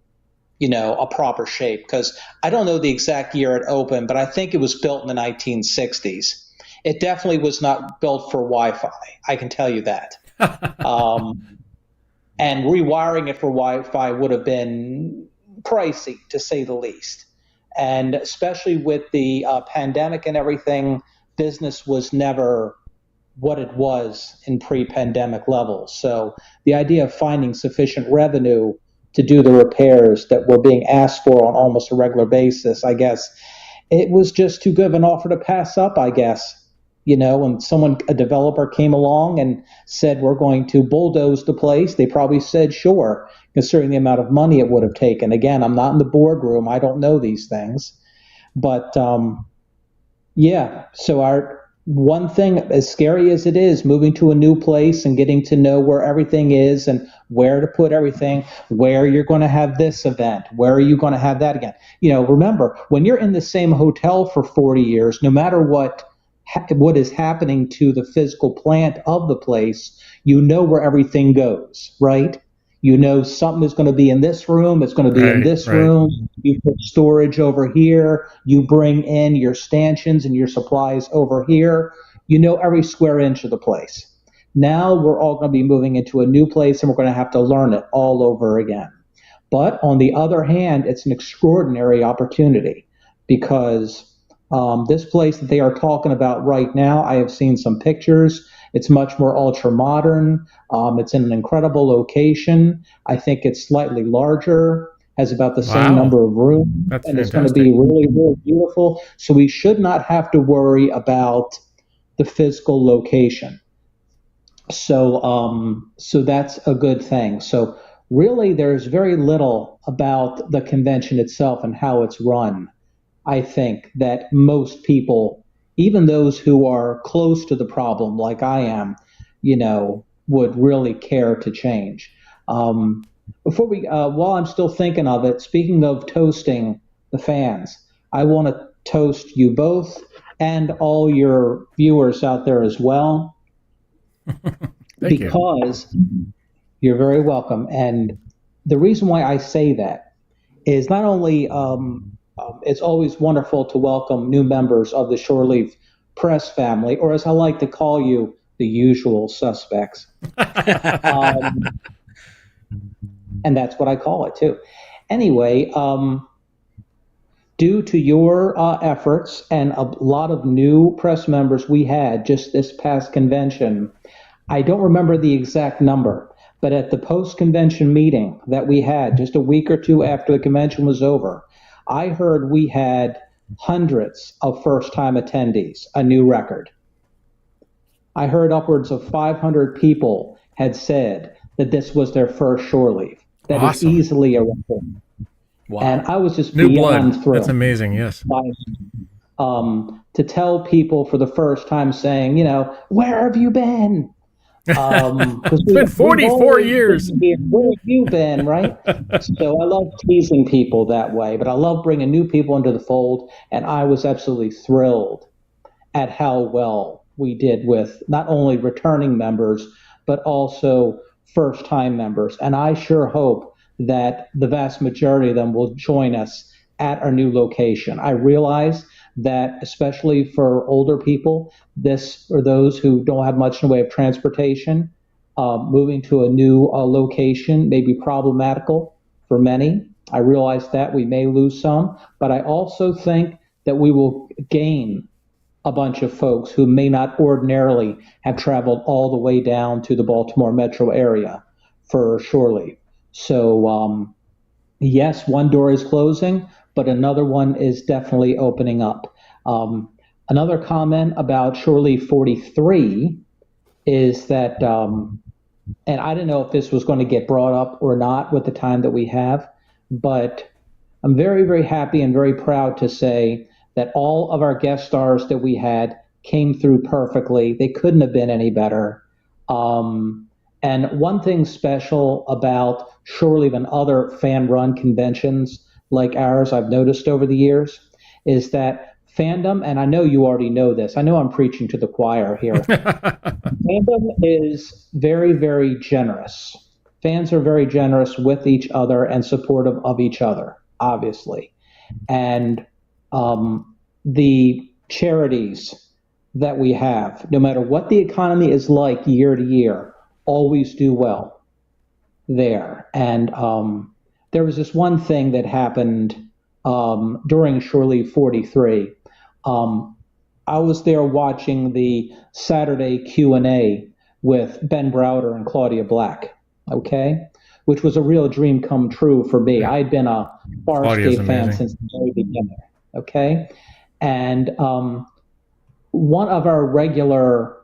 a proper shape. Because I don't know the exact year it opened, but I think it was built in the 1960s. It definitely was not built for Wi-Fi. I can tell you that. And rewiring it for Wi-Fi would have been pricey, to say the least. And especially with the pandemic and everything, business was never what it was in pre-pandemic levels. So the idea of finding sufficient revenue to do the repairs that were being asked for on almost a regular basis, I guess, it was just too good of an offer to pass up, I guess. When a developer came along and said, we're going to bulldoze the place, they probably said, sure, considering the amount of money it would have taken. Again, I'm not in the boardroom. I don't know these things. But, so our one thing, as scary as it is, moving to a new place and getting to know where everything is and where to put everything, where you're going to have this event, where are you going to have that again. Remember, when you're in the same hotel for 40 years, no matter what is happening to the physical plant of the place, where everything goes, right? Something is going to be in this room, it's going to be in this room, you put storage over here, you bring in your stanchions and your supplies over here, every square inch of the place. Now we're all going to be moving into a new place and we're going to have to learn it all over again. But on the other hand, it's an extraordinary opportunity because this place that they are talking about right now, I have seen some pictures. It's much more ultra modern. It's in an incredible location. I think it's slightly larger, has about the same number of rooms, and it's going to be really, really beautiful. So we should not have to worry about the physical location. So that's a good thing. So really, there's very little about the convention itself and how it's run. I think that most people, even those who are close to the problem like I am, would really care to change. Before while I'm still thinking of it, speaking of toasting the fans, I want to toast you both and all your viewers out there as well. Because you're very welcome. And the reason why I say that is not only it's always wonderful to welcome new members of the Shore Leave Press family, or as I like to call you, the usual suspects. And that's what I call it, too. Anyway, due to your efforts and a lot of new press members we had just this past convention, I don't remember the exact number, but at the post-convention meeting that we had just a week or two after the convention was over, I heard we had hundreds of first-time attendees, a new record. I heard upwards of 500 people had said that this was their first shore leave. That is easily a record. Wow. And I was just New beyond blood. thrilled. That's amazing, yes. To tell people for the first time saying, where have you been? It's been 44 years. Where have you been, right? So I love teasing people that way, but I love bringing new people into the fold, and I was absolutely thrilled at how well we did with not only returning members, but also first-time members. And I sure hope that the vast majority of them will join us at our new location. I realize that especially for older people, or those who don't have much in the way of transportation, moving to a new location may be problematical for many. I realize that we may lose some, but I also think that we will gain a bunch of folks who may not ordinarily have traveled all the way down to the Baltimore metro area for shore leave. So yes, one door is closing, but another one is definitely opening up. Another comment about Shore Leave 43 is that and I didn't know if this was going to get brought up or not with the time that we have, but I'm very, very happy and very proud to say that all of our guest stars that we had came through perfectly. They couldn't have been any better. And one thing special about Shore Leave and other fan-run conventions like ours, I've noticed over the years, is that fandom, and I know you already know this, I know I'm preaching to the choir here, fandom is very, very generous. Fans are very generous with each other and supportive of each other, obviously. And the charities that we have, no matter what the economy is like year to year, always do well there. And there was this one thing that happened during Shore Leave 43. I was there watching the Saturday Q&A with Ben Browder and Claudia Black, okay? Which was a real dream come true for me. I'd been a Farscape fan since the very beginning, okay? And one of our regular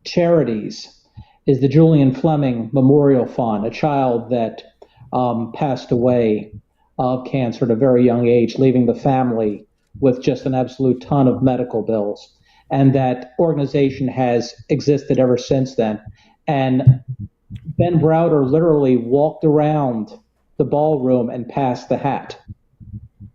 charities is the Julian Fleming Memorial Fund, a child that passed away of cancer at a very young age, leaving the family with just an absolute ton of medical bills. And that organization has existed ever since then. And Ben Browder literally walked around the ballroom and passed the hat.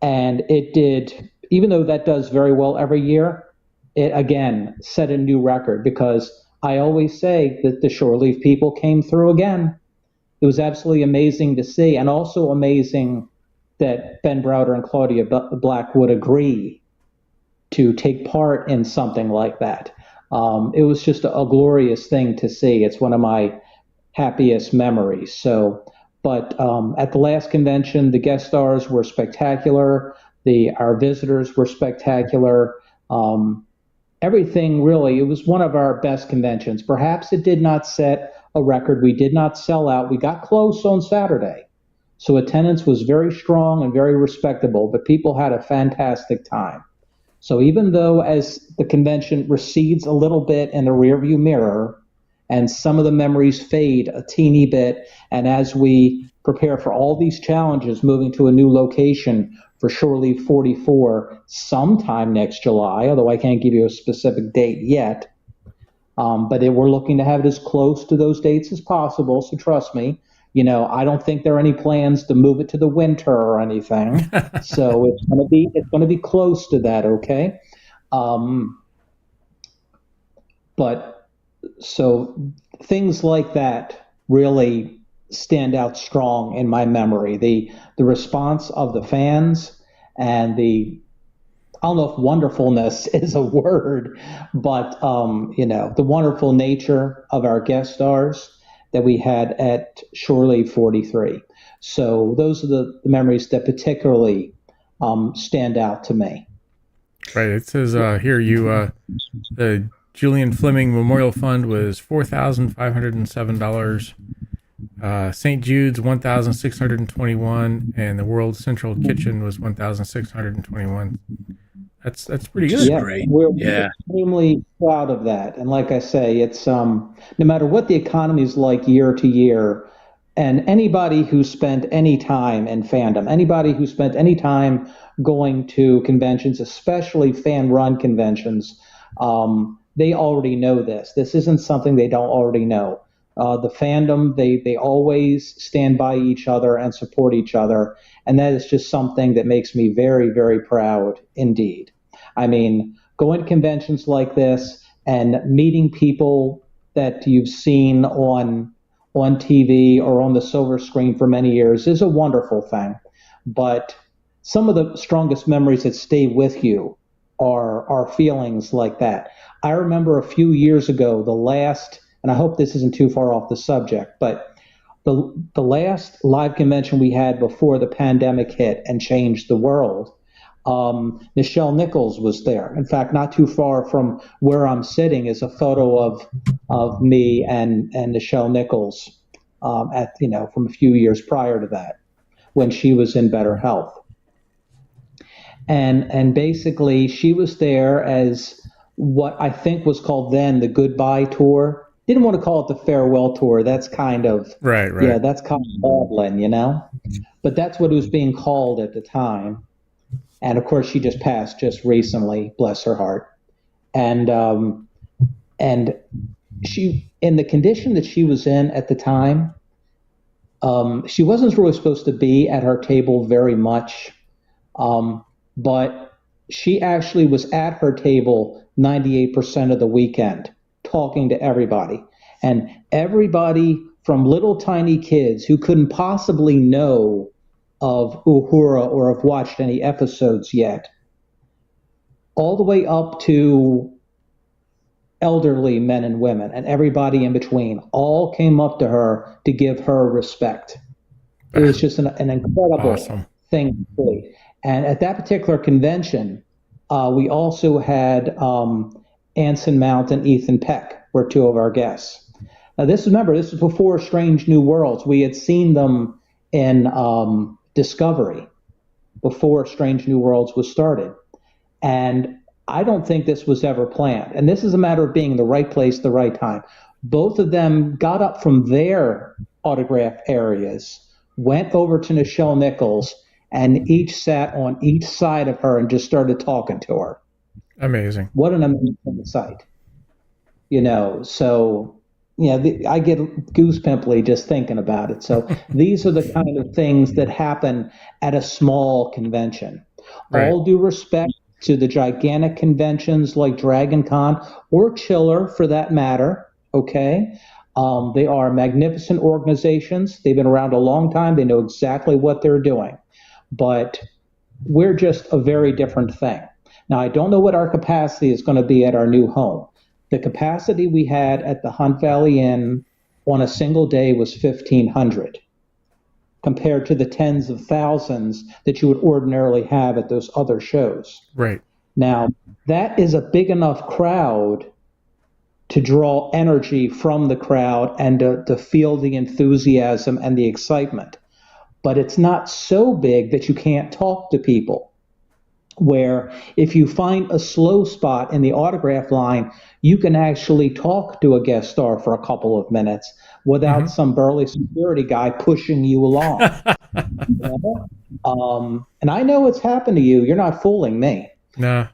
And it did, even though that does very well every year, it again set a new record, because I always say that the Shore Leave people came through again. It was absolutely amazing to see, and also amazing that Ben Browder and Claudia Black would agree to take part in something like that. It was just a glorious thing to see. It's one of my happiest memories. So, but at the last convention, the guest stars were spectacular. Our visitors were spectacular. Everything really, it was one of our best conventions. Perhaps it did not set a record. We did not sell out. We got close on Saturday. So attendance was very strong and very respectable, but people had a fantastic time. So even though as the convention recedes a little bit in the rearview mirror and some of the memories fade a teeny bit, and as we prepare for all these challenges moving to a new location for Shore Leave 44 sometime next July, although I can't give you a specific date yet, but we're looking to have it as close to those dates as possible, so trust me. I don't think there are any plans to move it to the winter or anything. So it's going to be close to that, okay? But so things like that really stand out strong in my memory. The response of the fans and I don't know if wonderfulness is a word, but the wonderful nature of our guest stars that we had at Shore Leave 43. So those are the memories that particularly stand out to me. Right. It says here the Julian Fleming Memorial Fund was $4,507. St. Jude's $1,621, and the World Central Kitchen was $1,621. That's pretty good. Yeah, Great. We're extremely proud of that. And like I say, it's no matter what the economy is like year to year, and anybody who spent any time in fandom, anybody who spent any time going to conventions, especially fan-run conventions, they already know this. This isn't something they don't already know. The fandom, they always stand by each other and support each other. And that is just something that makes me very, very proud indeed. I mean, going to conventions like this and meeting people that you've seen on TV or on the silver screen for many years is a wonderful thing. But some of the strongest memories that stay with you are feelings like that. I remember a few years ago, and I hope this isn't too far off the subject, but the last live convention we had before the pandemic hit and changed the world, Nichelle Nichols was there. In fact, not too far from where I'm sitting is a photo of me and Nichelle Nichols from a few years prior to that, when she was in better health. And basically she was there as what I think was called then the goodbye tour. didn't want to call it the farewell tour. That's kind of, Right. yeah, that's kind of maudlin, but that's what it was being called at the time. And of course, she just passed just recently, bless her heart. And she, in the condition that she was in at the time, she wasn't really supposed to be at her table very much, but she actually was at her table 98% of the weekend, talking to everybody. And everybody from little tiny kids who couldn't possibly know of Uhura or have watched any episodes yet, all the way up to elderly men and women and everybody in between, all came up to her to give her respect. It was just an incredible thing to see. And at that particular convention, we also had Anson Mount and Ethan Peck were two of our guests. Now, this is before Strange New Worlds. We had seen them in Discovery before Strange New Worlds was started. And I don't think this was ever planned. And this is a matter of being in the right place, the right time. Both of them got up from their autograph areas, went over to Nichelle Nichols, and each sat on each side of her and just started talking to her. Amazing. What an amazing sight. So, I get goosepimply just thinking about it. So these are the kind of things that happen at a small convention. Right. All due respect to the gigantic conventions like Dragon Con or Chiller for that matter, okay? They are magnificent organizations. They've been around a long time. They know exactly what they're doing. But we're just a very different thing. Now, I don't know what our capacity is going to be at our new home. The capacity we had at the Hunt Valley Inn on a single day was 1,500, compared to the tens of thousands that you would ordinarily have at those other shows. Right. Now, that is a big enough crowd to draw energy from the crowd and to feel the enthusiasm and the excitement. But it's not so big that you can't talk to people. Where if you find a slow spot in the autograph line, you can actually talk to a guest star for a couple of minutes without some burly security guy pushing you along. And I know it's happened to you. You're not fooling me. No.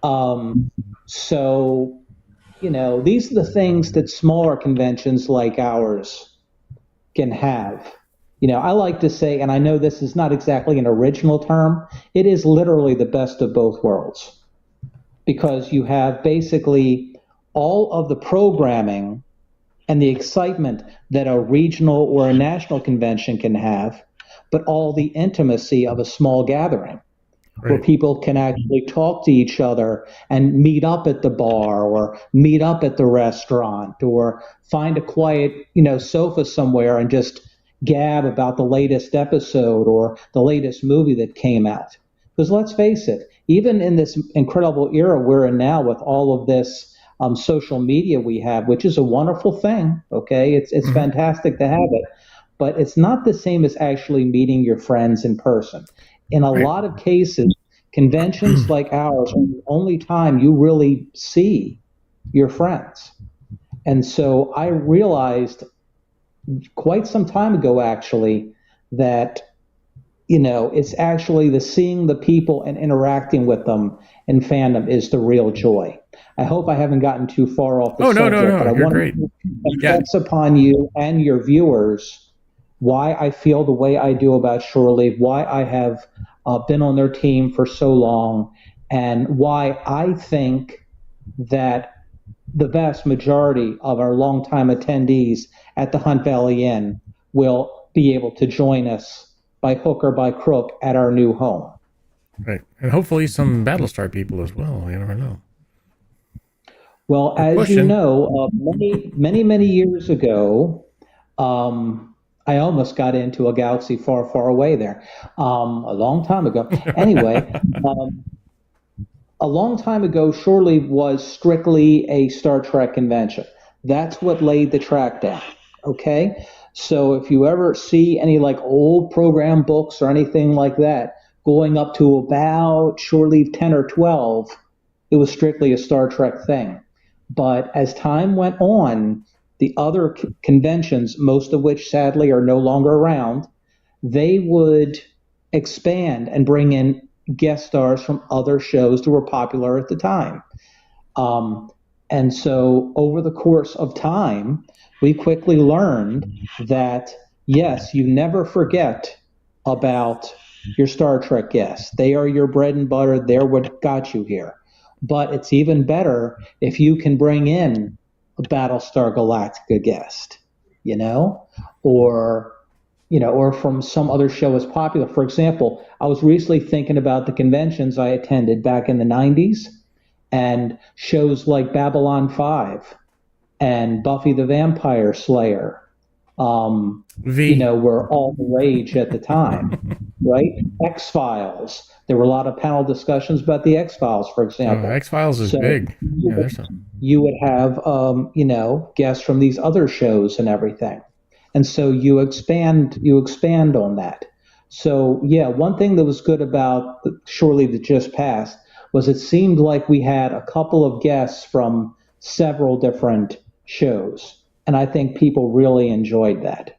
So, these are the things that smaller conventions like ours can have. I like to say, and I know this is not exactly an original term, it is literally the best of both worlds. Because you have basically all of the programming and the excitement that a regional or a national convention can have, but all the intimacy of a small gathering. Right. Where people can actually talk to each other and meet up at the bar or meet up at the restaurant or find a quiet, sofa somewhere and just gab about the latest episode or the latest movie that came out. Because let's face it, even in this incredible era we're in now with all of this social media we have, which is a wonderful thing, okay? It's fantastic to have it, but it's not the same as actually meeting your friends in person. In a lot of cases, conventions like ours are the only time you really see your friends. And so I realized quite some time ago, actually, that, it's actually the seeing the people and interacting with them in fandom is the real joy. I hope I haven't gotten too far off the subject, no. But I want to impress upon you and your viewers why I feel the way I do about Shore Leave, why I have been on their team for so long, and why I think that the vast majority of our longtime attendees at the Hunt Valley Inn will be able to join us by hook or by crook at our new home. Right. And hopefully some Battlestar people as well. You never know. Well, as you know, many years ago, I almost got into a galaxy far, far away there, a long time ago. Anyway, a long time ago, Shore Leave was strictly a Star Trek convention. That's what laid the track down, okay? So if you ever see any old program books or anything like that, going up to about Shore Leave 10 or 12, it was strictly a Star Trek thing. But as time went on, the other conventions, most of which sadly are no longer around, they would expand and bring in guest stars from other shows that were popular at the time. And so over the course of time, we quickly learned that, yes, you never forget about your Star Trek guests. They are your bread and butter. They're what got you here. But it's even better if you can bring in a Battlestar Galactica guest, or from some other show as popular. For example, I was recently thinking about the conventions I attended back in the 90s, and shows like Babylon 5 and Buffy the Vampire Slayer, were all the rage at the time, right? X-Files. There were a lot of panel discussions about the X-Files, for example. X-Files is big. You would have, guests from these other shows and everything. And so you expand on that. So, yeah, one thing that was good about the Shore Leave that just passed was it seemed like we had a couple of guests from several different shows. And I think people really enjoyed that.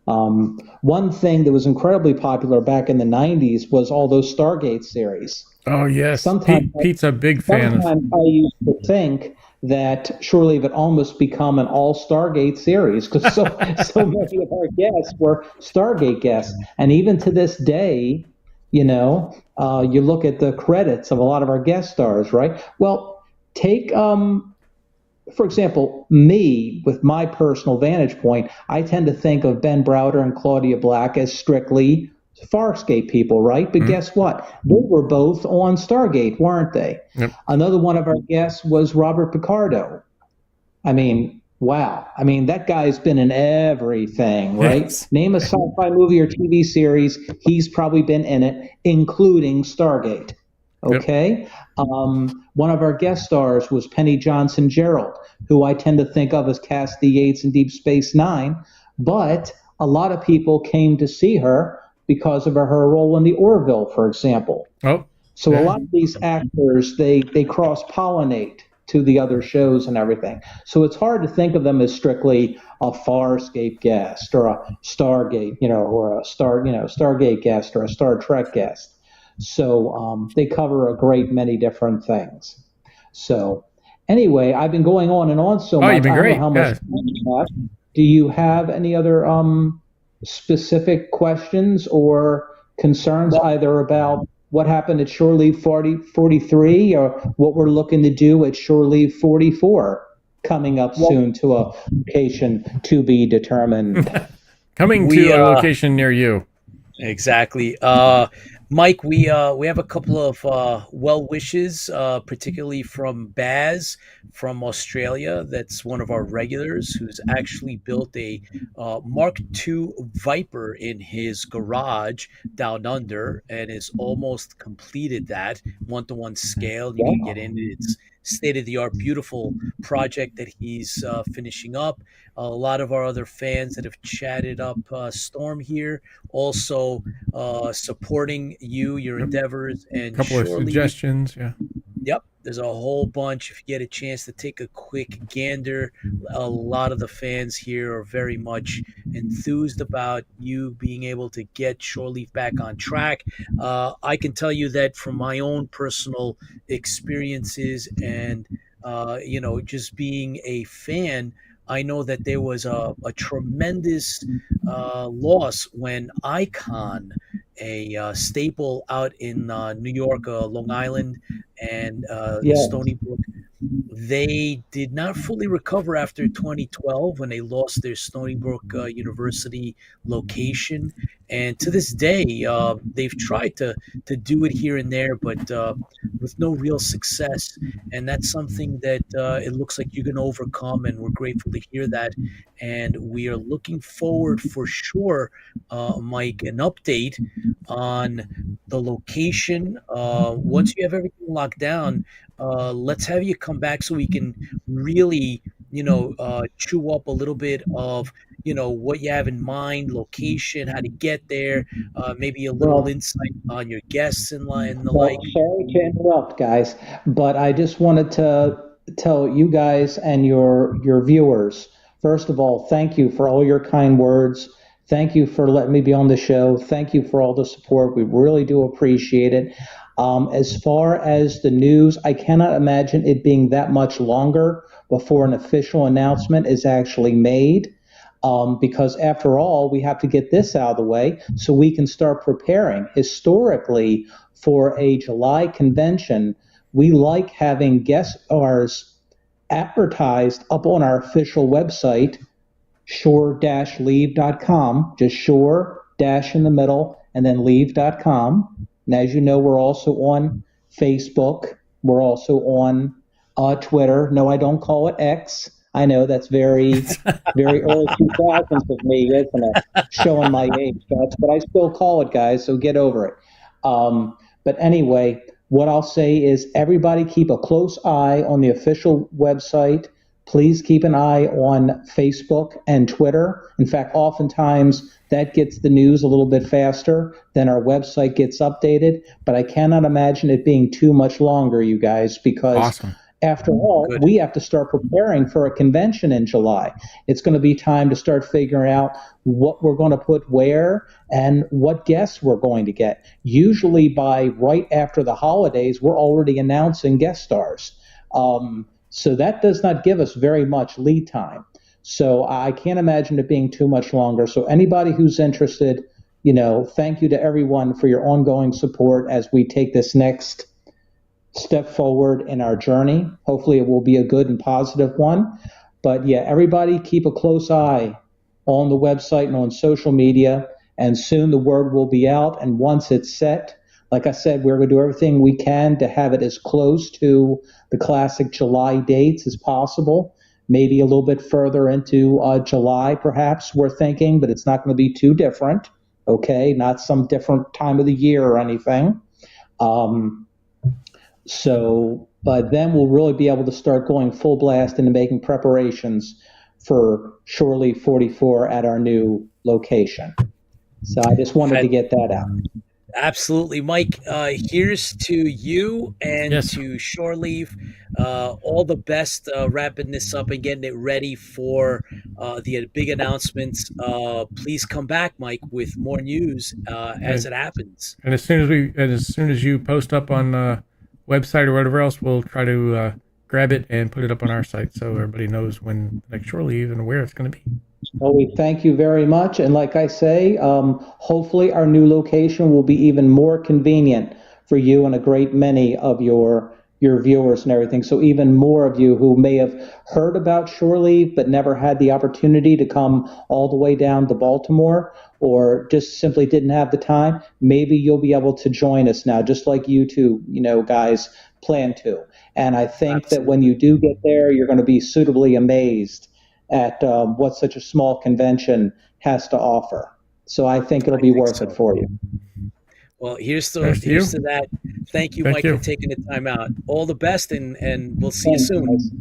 One thing that was incredibly popular back in the 90s was all those Stargate series. Oh, yes. Pete's a big fan. Sometimes I used to think that Shore Leave had almost become an all Stargate series because so many of our guests were Stargate guests. And even to this day, you look at the credits of a lot of our guest stars, right? Well, take, for example, me, with my personal vantage point, I tend to think of Ben Browder and Claudia Black as strictly Farscape people, right? But guess what? They were both on Stargate, weren't they? Yep. Another one of our guests was Robert Picardo. I mean, wow. I mean, that guy's been in everything, right? Yes. Name a sci-fi movie or TV series, he's probably been in it, including Stargate. Okay? Yep. One of our guest stars was Penny Johnson-Gerald, who I tend to think of as Cassidy Yates in Deep Space Nine, but a lot of people came to see her because of her role in the Orville, for example. Oh, so a lot of these actors, they cross-pollinate to the other shows and everything. So it's hard to think of them as strictly a Farscape guest or a Stargate, or a Stargate guest or a Star Trek guest. So they cover a great many different things. So anyway, I've been going on and on so much. You've been great. I don't know how much time you have. Do you have any other specific questions or concerns either about what happened at Shore Leave 43 or what we're looking to do at Shore Leave 44 coming up soon to a location to be determined? Coming to a location near you. Exactly. Mike, we have a couple of well wishes, particularly from Baz from Australia. That's one of our regulars who's actually built a Mark II Viper in his garage down under and is almost completed that 1-to-1 scale. You can get in it. It's state-of-the-art, beautiful project that he's finishing up. A lot of our other fans that have chatted up Storm here, also supporting your endeavors, and a couple of suggestions. Yep, there's a whole bunch. If you get a chance to take a quick gander, a lot of the fans here are very much enthused about you being able to get Shore Leave back on track. I can tell you that from my own personal experiences and just being a fan, I know that there was a tremendous loss when Icon, a staple out in New York, Long Island, and Stony Brook, they did not fully recover after 2012 when they lost their Stony Brook University location. And to this day, they've tried to do it here and there, but with no real success. And that's something that it looks like you're going to overcome, and we're grateful to hear that. And we are looking forward for sure, Mike, an update on the location. Once you have everything locked down, let's have you come back so we can really, chew up a little bit of, what you have in mind, location, how to get there, maybe a little insight on your guests and the like. Sorry to interrupt, guys, but I just wanted to tell you guys and your viewers, first of all, thank you for all your kind words. Thank you for letting me be on the show. Thank you for all the support. We really do appreciate it. As far as the news, I cannot imagine it being that much longer before an official announcement is actually made. Because after all, we have to get this out of the way so we can start preparing. Historically, for a July convention, we like having guest stars advertised up on our official website, shore-leave.com, just shore dash in the middle and then leave.com. And as you know, we're also on Facebook. We're also on Twitter. No, I don't call it X. I know that's very, very early 2000s of me, isn't it? Showing my age. That's what I still call it, guys, so get over it. But anyway, what I'll say is everybody keep a close eye on the official website. Please keep an eye on Facebook and Twitter. In fact, oftentimes that gets the news a little bit faster than our website gets updated. But I cannot imagine it being too much longer, you guys, because Awesome. after all, we have to start preparing for a convention in July. It's going to be time to start figuring out what we're going to put where and what guests we're going to get. Usually by right after the holidays, we're already announcing guest stars. So that does not give us very much lead time. So I can't imagine it being too much longer. So anybody who's interested, thank you to everyone for your ongoing support as we take this next step forward in our journey. Hopefully it will be a good and positive one. But yeah, everybody keep a close eye on the website and on social media, and soon the word will be out. And once it's set, like I said, we're going to do everything we can to have it as close to the classic July dates as possible. Maybe a little bit further into July, perhaps, we're thinking, but it's not going to be too different, okay? Not some different time of the year or anything. But then we'll really be able to start going full blast into making preparations for Shore Leave 44 at our new location. So I just wanted to get that out. Absolutely, Mike. Here's to you and to Shore Leave. All the best wrapping this up and getting it ready for the big announcements. Please come back, Mike, with more news as it happens. And as soon as you post up on website or whatever else, we'll try to grab it and put it up on our site so everybody knows when the next Shore Leave and where it's going to be. Well, we thank you very much. And like I say, hopefully our new location will be even more convenient for you and a great many of your viewers and everything. So even more of you who may have heard about Shore Leave but never had the opportunity to come all the way down to Baltimore or just simply didn't have the time, maybe you'll be able to join us now, just like you two, guys plan to. And I think that when you do get there, you're going to be suitably amazed at what such a small convention has to offer. So I think it'll be worth it for you. Well, here's to that. Thank you, Mike, for taking the time out. All the best, and we'll see you soon. Guys.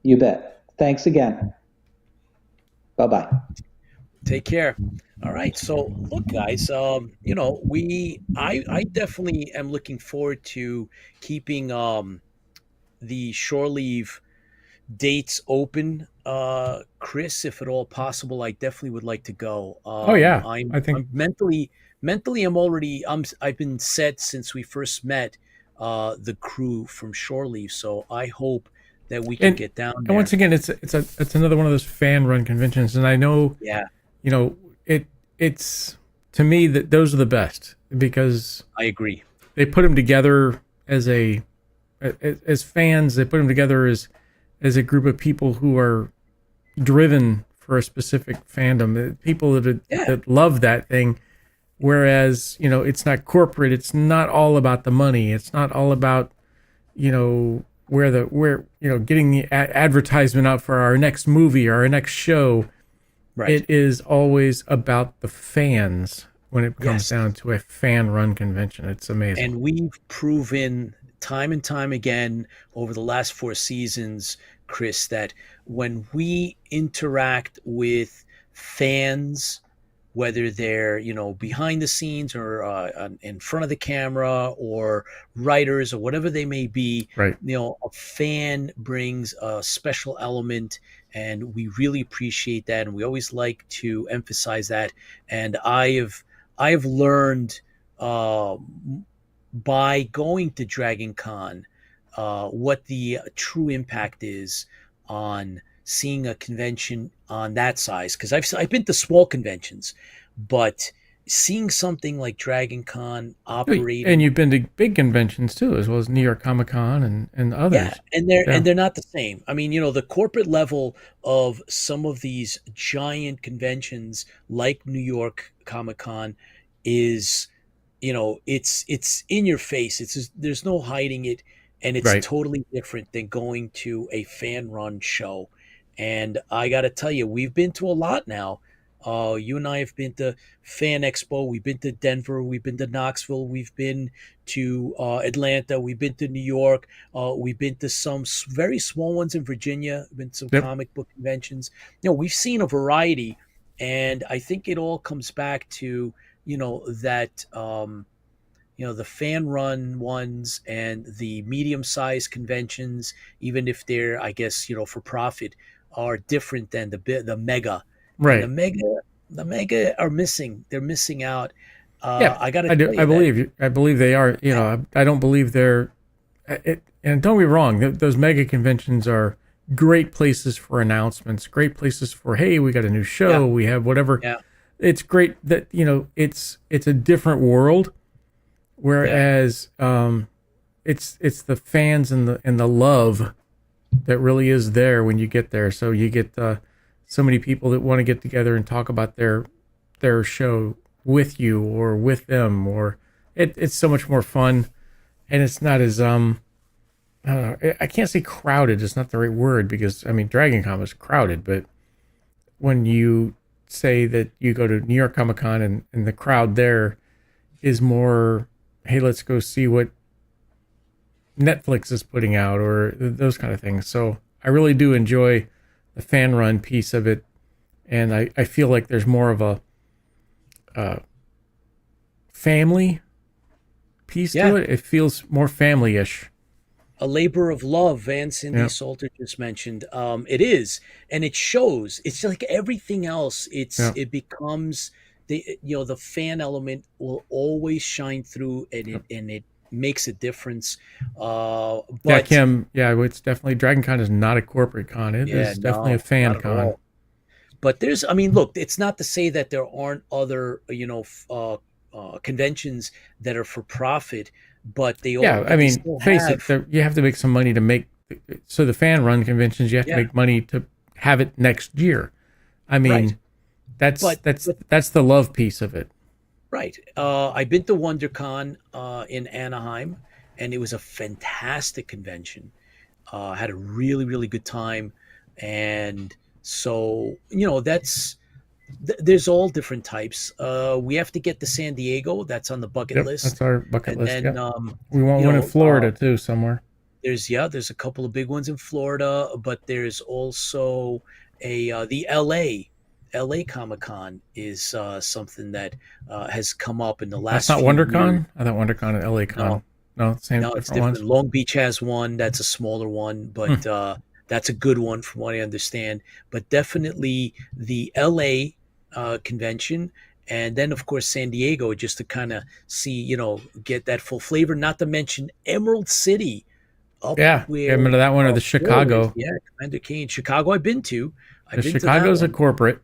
You bet. Thanks again. Bye-bye. Take care. All right. So, look, guys, I definitely am looking forward to keeping the Shore Leave dates open. Chris, if at all possible, I definitely would like to go. I'm mentally I've been set since we first met the crew from Shore Leave, so I hope that we can get down there. And once again, it's another one of those fan run conventions, and I know it's to me that those are the best because I agree. They put them together as fans. They put them together as a group of people who are driven for a specific fandom, people that love that thing. Whereas, it's not corporate. It's not all about the money. It's not all about, getting the advertisement out for our next movie or our next show. Right. It is always about the fans when it comes down to a fan-run convention. It's amazing. And we've proven time and time again over the last 4 seasons, Chris, that when we interact with fans, whether they're, behind the scenes or in front of the camera or writers or whatever they may be, right. A fan brings a special element and we really appreciate that, and we always like to emphasize that. And I've learned by going to Dragon Con what the true impact is on seeing a convention on that size. Because I've been to small conventions, but seeing something like Dragon Con operating, And you've been to big conventions too, as well as New York Comic Con and others. yeah, and they're not the same. I mean, the corporate level of some of these giant conventions like New York Comic Con is, it's in your face. It's just, there's no hiding it, and it's Right. totally different than going to a fan run show. And I got to tell you, we've been to a lot now. You and I have been to Fan Expo. We've been to Denver. We've been to Knoxville. We've been to Atlanta. We've been to New York. We've been to some very small ones in Virginia. Been to some Yep. comic book conventions. We've seen a variety, and I think it all comes back to that the fan run ones and the medium sized conventions, even if they're, I guess, for profit, are different than the mega. Right. And the mega are missing. They're missing out. Yeah, I got to I do. tell you I that. believe you. I believe they are. I don't believe they're. And don't be wrong. Those mega conventions are great places for announcements. Great places for, hey, we got a new show. Yeah. We have whatever. Yeah. It's great that it's a different world. Whereas it's the fans and the love that really is there when you get there. So you get so many people that want to get together and talk about their show with you or with them, or it's so much more fun, and it's not as I don't know, I can't say crowded. It's not the right word, because I mean Dragon Con is crowded, but when you say that you go to New York Comic Con and the crowd there is more, hey, let's go see what Netflix is putting out, or those kind of things. So I really do enjoy the fan run piece of it, and I feel like there's more of a family piece to it. It feels more family-ish. A labor of love, Van Cindy Salter just mentioned. It is, and it shows. It's like everything else. It becomes the fan element will always shine through, and it makes a difference. But Kim, it's definitely, Dragon Con is not a corporate con. It is definitely a fan con. All. But look, it's not to say that there aren't other, conventions that are for profit, but they all. Yeah, I mean, face it, you have to make some money to make. So the fan run conventions, you have to make money to have it next year. I mean, that's the love piece of it. Right. I've been to WonderCon in Anaheim, and it was a fantastic convention. Had a really, really good time. And so, there's all different types. We have to get to San Diego. That's on the bucket list. That's our bucket list. Then, we want one in Florida too, somewhere. There's a couple of big ones in Florida, but there's also the LA Comic Con is something that has come up in the last. That's not WonderCon. I thought WonderCon and LA Con. No, same. No, it's different. Long Beach has one. That's a smaller one, but that's a good one from what I understand. But definitely the LA convention, and then of course San Diego, just to kind of see, get that full flavor. Not to mention Emerald City. Remember that one, or the Chicago? Commander Kane, Chicago. I've been to. Chicago's a corporate.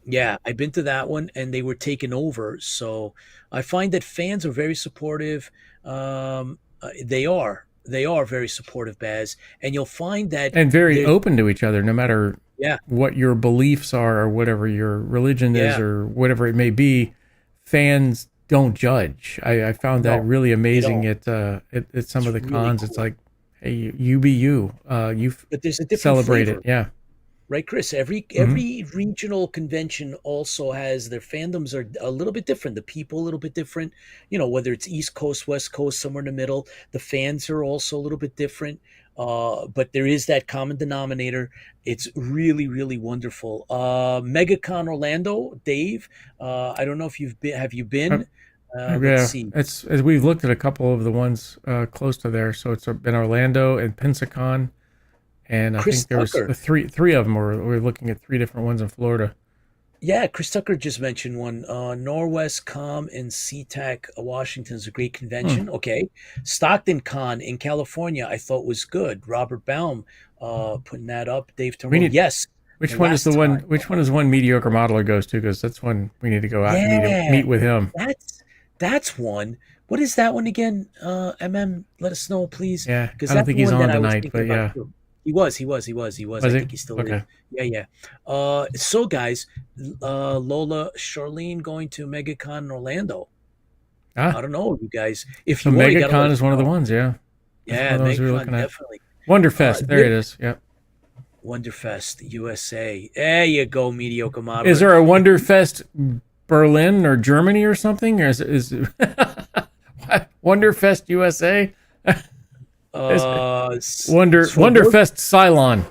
Yeah, I've been to that one, and they were taken over. So I find that fans are very supportive. They are very supportive, Baz, and you'll find that, and very open to each other, no matter what your beliefs are or whatever your religion is or whatever it may be. Fans don't judge. I found that really amazing at some of the cons. Cool. It's like, hey, you be you. But there's a different celebrate flavor. It. Yeah. Right, Chris. Every regional convention also has their fandoms are a little bit different. The people a little bit different. Whether it's East Coast, West Coast, somewhere in the middle. The fans are also a little bit different. But there is that common denominator. It's really, really wonderful. MegaCon Orlando, Dave. I don't know if you've been. Have you been? Let's see. As we've looked at a couple of the ones close to there. So it's been Orlando and Pensacon. And I Chris think there was Tucker. three of them. We're looking at 3 different ones in Florida. Yeah, Chris Tucker just mentioned one. Norwest Com in SeaTac, Washington is a great convention. Okay. Stockton Con in California, I thought was good. Robert Baum putting that up. Dave We Turnbull, need yes. which the one is last the one? time. Which one is one mediocre modeler goes to? Because that's one we need to go out and Yeah, meet with him. that's one. What is that one again? MM, let us know, please. Yeah, Because I don't that's think the he's one on that I was tonight, thinking but about yeah. too. He was. Was I he? think he still is. Okay. Yeah. So guys, Lola, Charlene going to MegaCon in Orlando. I Ah, don't know, you guys. If so you want, you gotta let MegaCon us is one of the know. ones. Yeah, that's one Yeah, of those we were MegaCon looking at. definitely. Wonderfest. There it is. Yeah. Wonderfest USA. There you go, mediocre modeler. Is there a Wonderfest Berlin or Germany or something? Or is Wonderfest USA? Wonderfest Ceylon.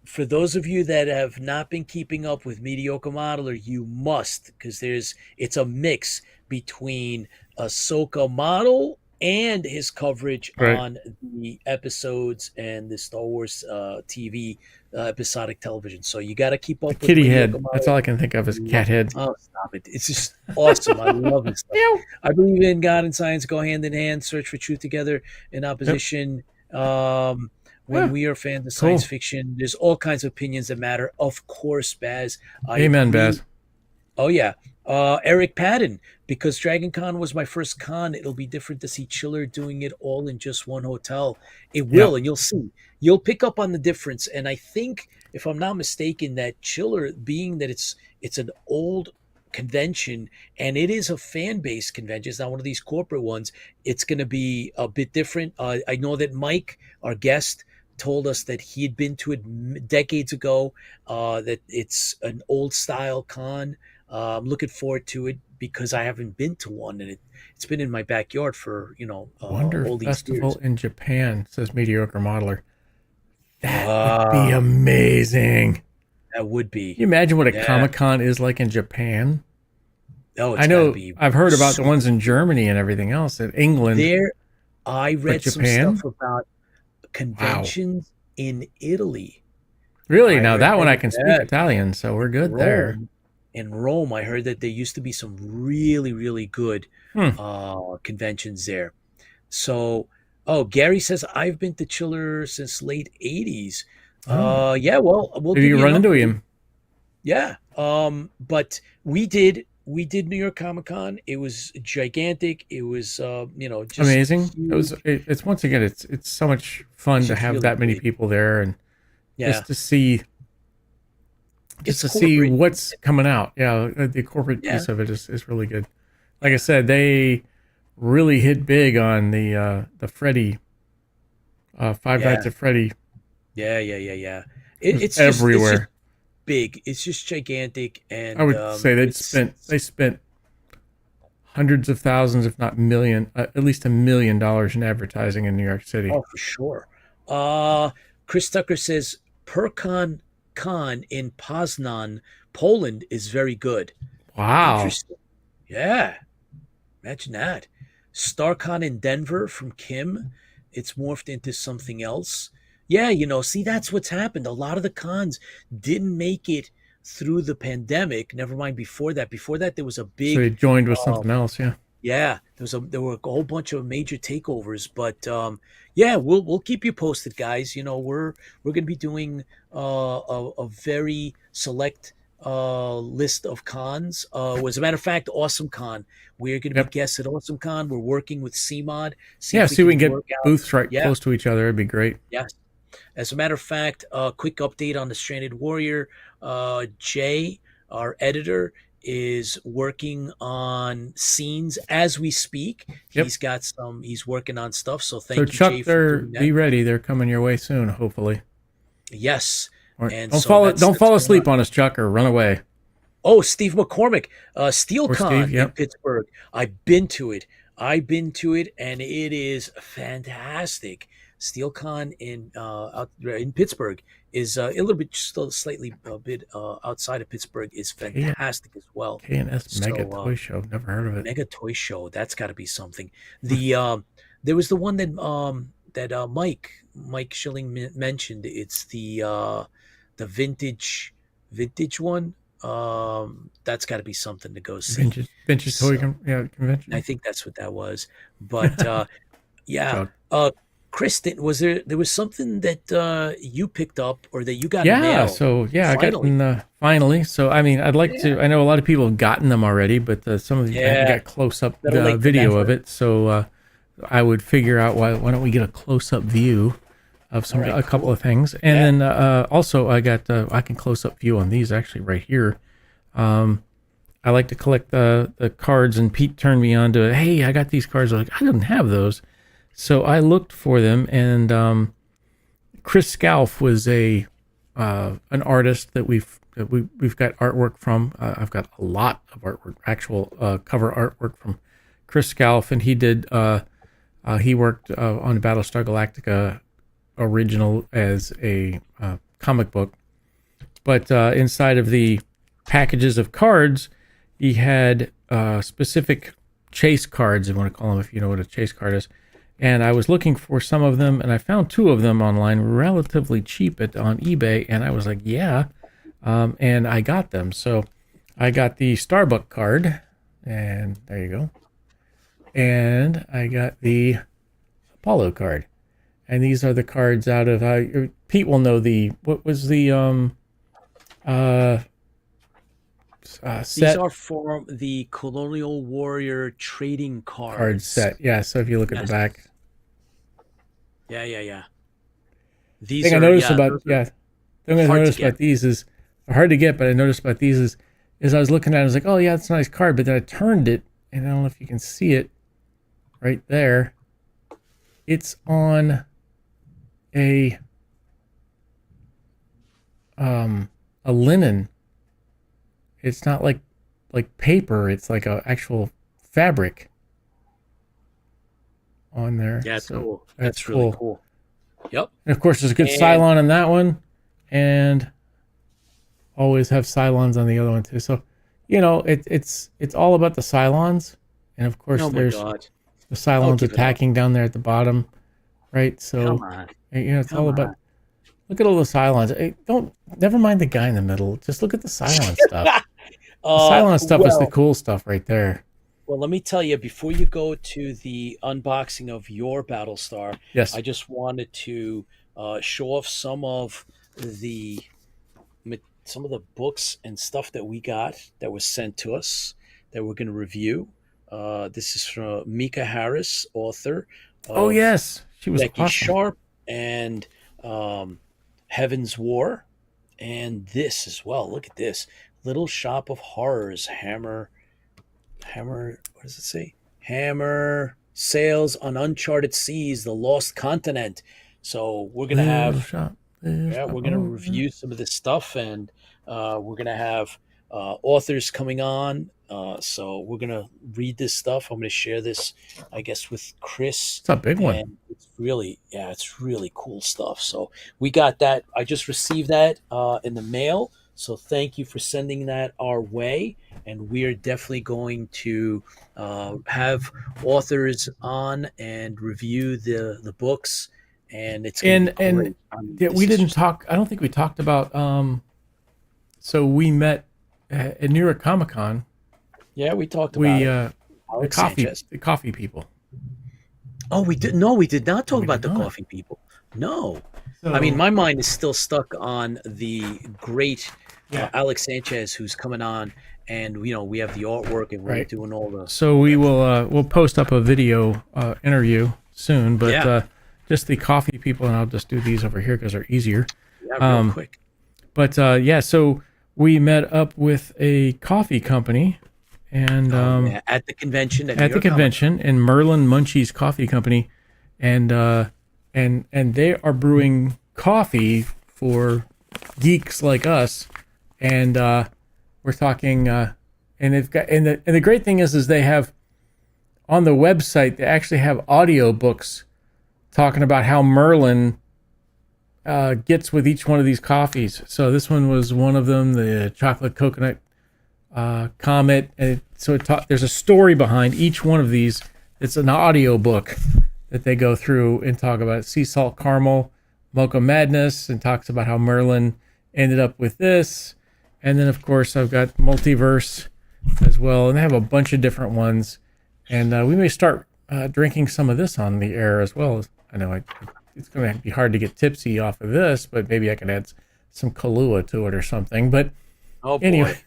For those of you that have not been keeping up with Mediocre Modeler, you must, because it's a mix between Ahsoka Model and his coverage Right. on the episodes and the Star Wars TV episodic television. So you got to keep up with Kitty Mediocre head. Modeler. That's all I can think of is cat head. Oh, stop it. It's just awesome. I love this stuff. I believe in God and science go hand in hand, search for truth together in opposition. When we are fans of science fiction, there's all kinds of opinions that matter. Of course, Baz. Amen, Baz. Oh, yeah. Eric Padden, because Dragon Con was my first con, it'll be different to see Chiller doing it all in just one hotel. It will, and you'll see. You'll pick up on the difference. And I think, if I'm not mistaken, that Chiller, being that it's an old convention and it is a fan-based convention, it's not one of these corporate ones, it's going to be a bit different. I know that Mike, our guest, told us that he had been to it decades ago, that it's an old style con. I'm looking forward to it because I haven't been to one, and it's been in my backyard for Wonder all these Festival years. in Japan, says Mediocre Modeler. That would be amazing. That would be. Can you imagine what a Comic-Con is like in Japan? Oh, I know. I've heard about the ones in Germany and everything else. In England, I read some stuff about conventions in Italy. Really? Now that one I can speak Italian, so we're good there. In Rome, I heard that there used to be some really, really good conventions there. So, Gary says, I've been to Chiller since late 80s. Yeah, well, we'll Did you run into him? Yeah. But we did New York Comic Con. It was gigantic. It was, just amazing. huge. It's once again, it's so much fun to have really that many people there and just to see. Just to see what's coming out. Yeah, the corporate piece of it is really good. Like I said, they really hit big on the Freddy, Five Nights at Freddy. Yeah. It's everywhere. It's just big. It's just gigantic, and I would say they spent hundreds of thousands, if not million, at least $1 million in advertising in New York City. Oh, for sure. Chris Tucker says PerCon in Poznan, Poland is very good. Wow. Interesting. Yeah. Imagine that. StarCon in Denver from Kim. It's morphed into something else. Yeah, see, that's what's happened. A lot of the cons didn't make it through the pandemic. Never mind before that. Before that, there was a big... So they joined with something else, yeah. Yeah, there were a whole bunch of major takeovers, but we'll keep you posted, guys. We're going to be doing a very select list of cons. As a matter of fact, Awesome Con. We're going to be guests at Awesome Con. We're working with CMOD. See if we can get booths right close to each other. It'd be great. Yes. As a matter of fact, a quick update on the Stranded Warrior. Jay, our editor, is working on scenes as we speak. He's working on stuff. So thank you, Chuck, Jay, for doing that. be ready. They're coming your way soon, hopefully. Yes. And don't fall asleep on us, Chuck, or run away. Oh, Steve McCormick, SteelCon in Pittsburgh. I've been to it, and it is fantastic. SteelCon in Pittsburgh is a little bit, still slightly a bit outside of Pittsburgh, is fantastic as well. K&S Mega Toy Show, never heard of it. Mega Toy Show, that's got to be something. There was the one that that Mike Schilling mentioned. It's the vintage one. That's got to be something to go see. Vintage toy convention. I think that's what that was. But yeah, Joke. Kristen, there was something that you picked up or that you got? Yeah, in mail, so yeah, finally. I got finally. So I mean, I'd like to. I know a lot of people have gotten them already, but some of you got close up video of it. So I would figure out why don't we get a close up view of a couple of things, and then also I can close up view on these actually right here. I like to collect the cards, and Pete turned me on to, hey, I got these cards. I was like, I didn't have those. So I looked for them, and Chris Scalf was an artist that we've got artwork from. I've got a lot of artwork, actual cover artwork from Chris Scalf, and he worked on Battlestar Galactica original as a comic book, but inside of the packages of cards, he had specific chase cards, if you want to call them, if you know what a chase card is. And I was looking for some of them, and I found 2 of them online relatively cheap on eBay, and I was like, yeah, and I got them. So I got the Starbuck card, and there you go. And I got the Apollo card. And these are the cards out of, Pete will know what was the set? These are for the Colonial Warrior trading card set. Yeah, so if you look at the back. Yeah. The thing I noticed about these is, they're hard to get, but I noticed about these is I was looking at it, I was like, oh yeah, it's a nice card, but then I turned it, and I don't know if you can see it right there. It's on a linen. It's not like paper. It's like a actual fabric on there. Yeah, it's cool. That's cool. Really cool. Yep. And of course, there's a good Cylon on that one, and always have Cylons on the other one too. So, it's all about the Cylons, and of course, there's the Cylons attacking down there at the bottom, right? So, it's all about. Look at all the Cylons. Hey, never mind the guy in the middle. Just look at the Cylon stuff. The Cylon stuff is the cool stuff right there. Well, let me tell you, before you go to the unboxing of your Battlestar, yes, I just wanted to show off some of the books and stuff that we got that was sent to us that we're going to review. This is from Mika Harris, author. Oh yes, she was Becky awesome. Sharp and Heaven's War, and this as well. Look at this. Little Shop of Horrors, Hammer, what does it say? Hammer sails on uncharted seas, the lost continent. So we're going to have, we're going to review some of this stuff, and we're going to have authors coming on. So we're going to read this stuff. I'm going to share this, I guess, with Chris. It's a big one. And it's really cool stuff. So we got that. I just received that in the mail. So thank you for sending that our way. And we are definitely going to have authors on and review the books. And it's going to be great. We didn't talk. I don't think we talked about. So we met at New York Comic Con. Yeah, we talked about the coffee people. Oh, we did. No, we did not talk about the coffee people. No. So, I mean, my mind is still stuck on the great Alex Sanchez, who's coming on, and we have the artwork, and we're doing all the. So we will we'll post up a video interview soon, but just the coffee people, and I'll just do these over here because they're easier. Yeah, real quick. But so we met up with a coffee company, and at the convention in Merlin Munchie's Coffee Company, and they are brewing coffee for geeks like us, and we're talking, and they've got, and the great thing is they have on the website, they actually have audio books talking about how Merlin gets with each one of these coffees. So this one was one of them, the chocolate coconut Comet, and there's a story behind each one of these. It's an audio book, that they go through and talk about sea salt caramel, mocha madness, and talks about how Merlin ended up with this. And then, of course, I've got multiverse as well, and they have a bunch of different ones. And we may start drinking some of this on the air as well. I know it's going to be hard to get tipsy off of this, but maybe I can add some Kahlua to it or something. But anyway,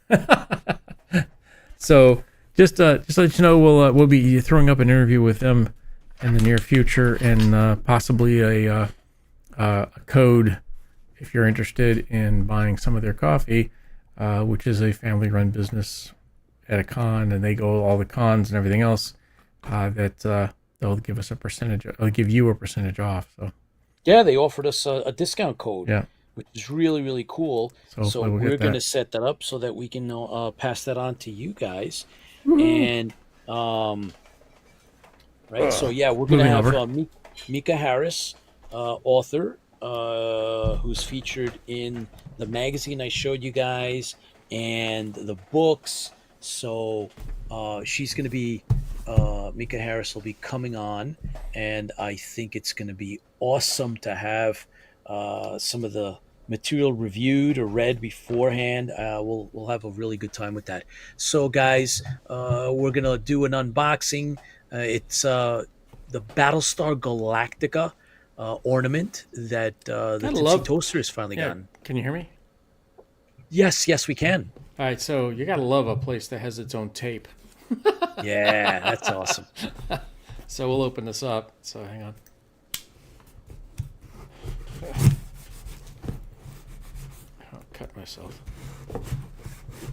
so just to let you know, we'll be throwing up an interview with them in the near future, and possibly a code if you're interested in buying some of their coffee, which is a family-run business at a con, and they go all the cons and everything else. That they'll give us a percentage. They'll give you a percentage off. So yeah, they offered us a discount code. Yeah. Which is really, really cool. So we'll we're going to set that up so that we can pass that on to you guys. And right, so yeah, we're going to have Mika Harris, author, who's featured in the magazine I showed you guys and the books. So she's going to be Mika Harris will be coming on, and I think it's going to be awesome to have some of the material reviewed or read beforehand. We'll have a really good time with that. So guys, we're gonna do an unboxing. It's the Battlestar Galactica ornament that the Tipsy Toaster has finally gotten. Can you hear me? Yes, we can. All right, so you gotta love a place that has its own tape. Yeah, that's awesome. So we'll open this up. So hang on. Cut myself.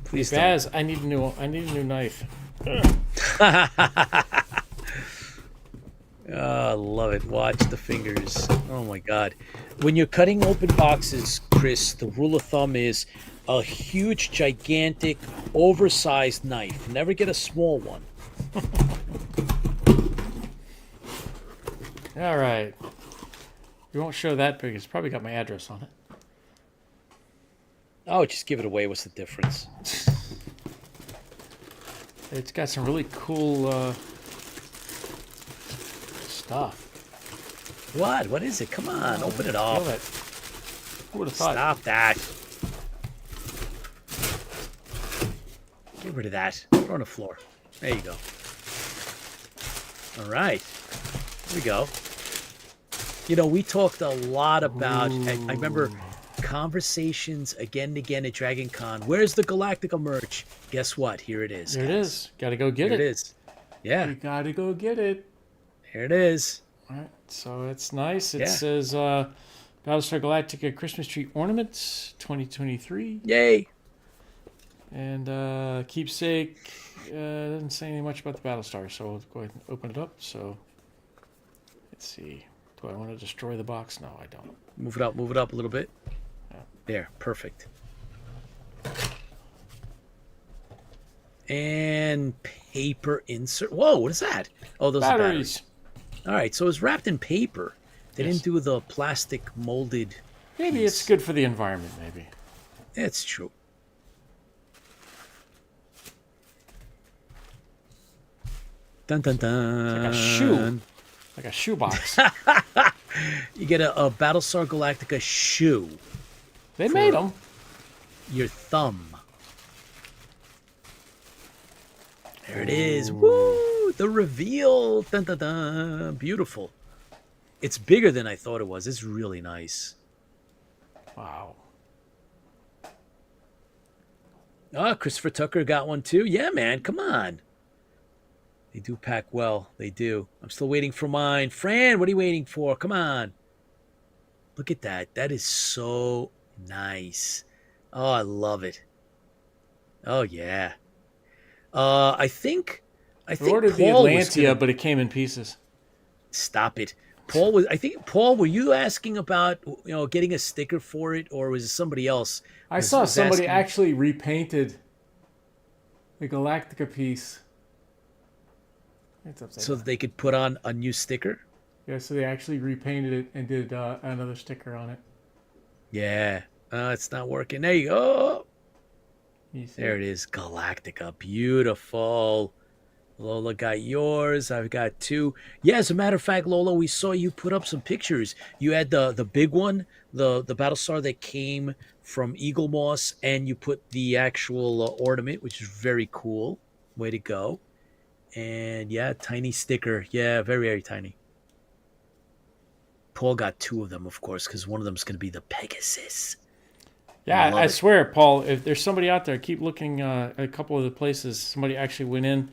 Please, Baz, I need a new knife. I love it. Watch the fingers. Oh my God! When you're cutting open boxes, Chris, the rule of thumb is a huge, gigantic, oversized knife. Never get a small one. All right. We won't show that big. It's probably got my address on it. Oh, just give it away. What's the difference? It's got some really cool stuff. What? What is it? Come on, open it up. Who would have thought? Stop that. Get rid of that. Throw it on the floor. There you go. All right. Here we go. You know, we talked a lot about, I remember conversations again and again at Dragon Con. Where's the Galactica merch? Guess what? Here it is. There it is. Gotta go get it. Here it is. Yeah. You gotta go get it. Here it is. All right. So it's nice. It says Battlestar Galactica Christmas Tree Ornaments 2023. Yay. And keepsake doesn't say anything much about the Battlestar, so we'll go ahead and open it up. So let's see. Do I want to destroy the box? No, I don't. Move it up a little bit. There, perfect. And paper insert. Whoa, what is that? Oh, those are batteries. All right, so it's wrapped in paper. They didn't do the plastic molded. Maybe it's good for the environment, maybe. It's true. Dun dun dun. It's like a shoe. Like a shoebox. You get a Battlestar Galactica shoe. They made them. Your thumb. There it is. Woo! The reveal. Dun dun dun. Beautiful. It's bigger than I thought it was. It's really nice. Wow. Oh, Christopher Tucker got one too. Yeah, man. Come on. They do pack well. They do. I'm still waiting for mine. Fran, what are you waiting for? Come on. Look at that. That is so nice. Oh, I love it. Oh, yeah. I think ordered Paul the Atlantia, but it came in pieces. Stop it. Paul, were you asking about, getting a sticker for it, or was it somebody else? I saw somebody actually repainted the Galactica piece. So that they could put on a new sticker? Yeah, so they actually repainted it and did another sticker on it. Yeah. It's not working. There you go. There it is. Galactica. Beautiful. Lola got yours. I've got two. Yeah, as a matter of fact, Lola, we saw you put up some pictures. You had the big one, the Battlestar that came from Eagle Moss, and you put the actual ornament, which is very cool. Way to go! And yeah, tiny sticker. Yeah, very very tiny. Paul got two of them, of course, because one of them is going to be the Pegasus. Yeah, Love I it. swear, Paul, if there's somebody out there, keep looking at a couple of the places. Somebody actually went in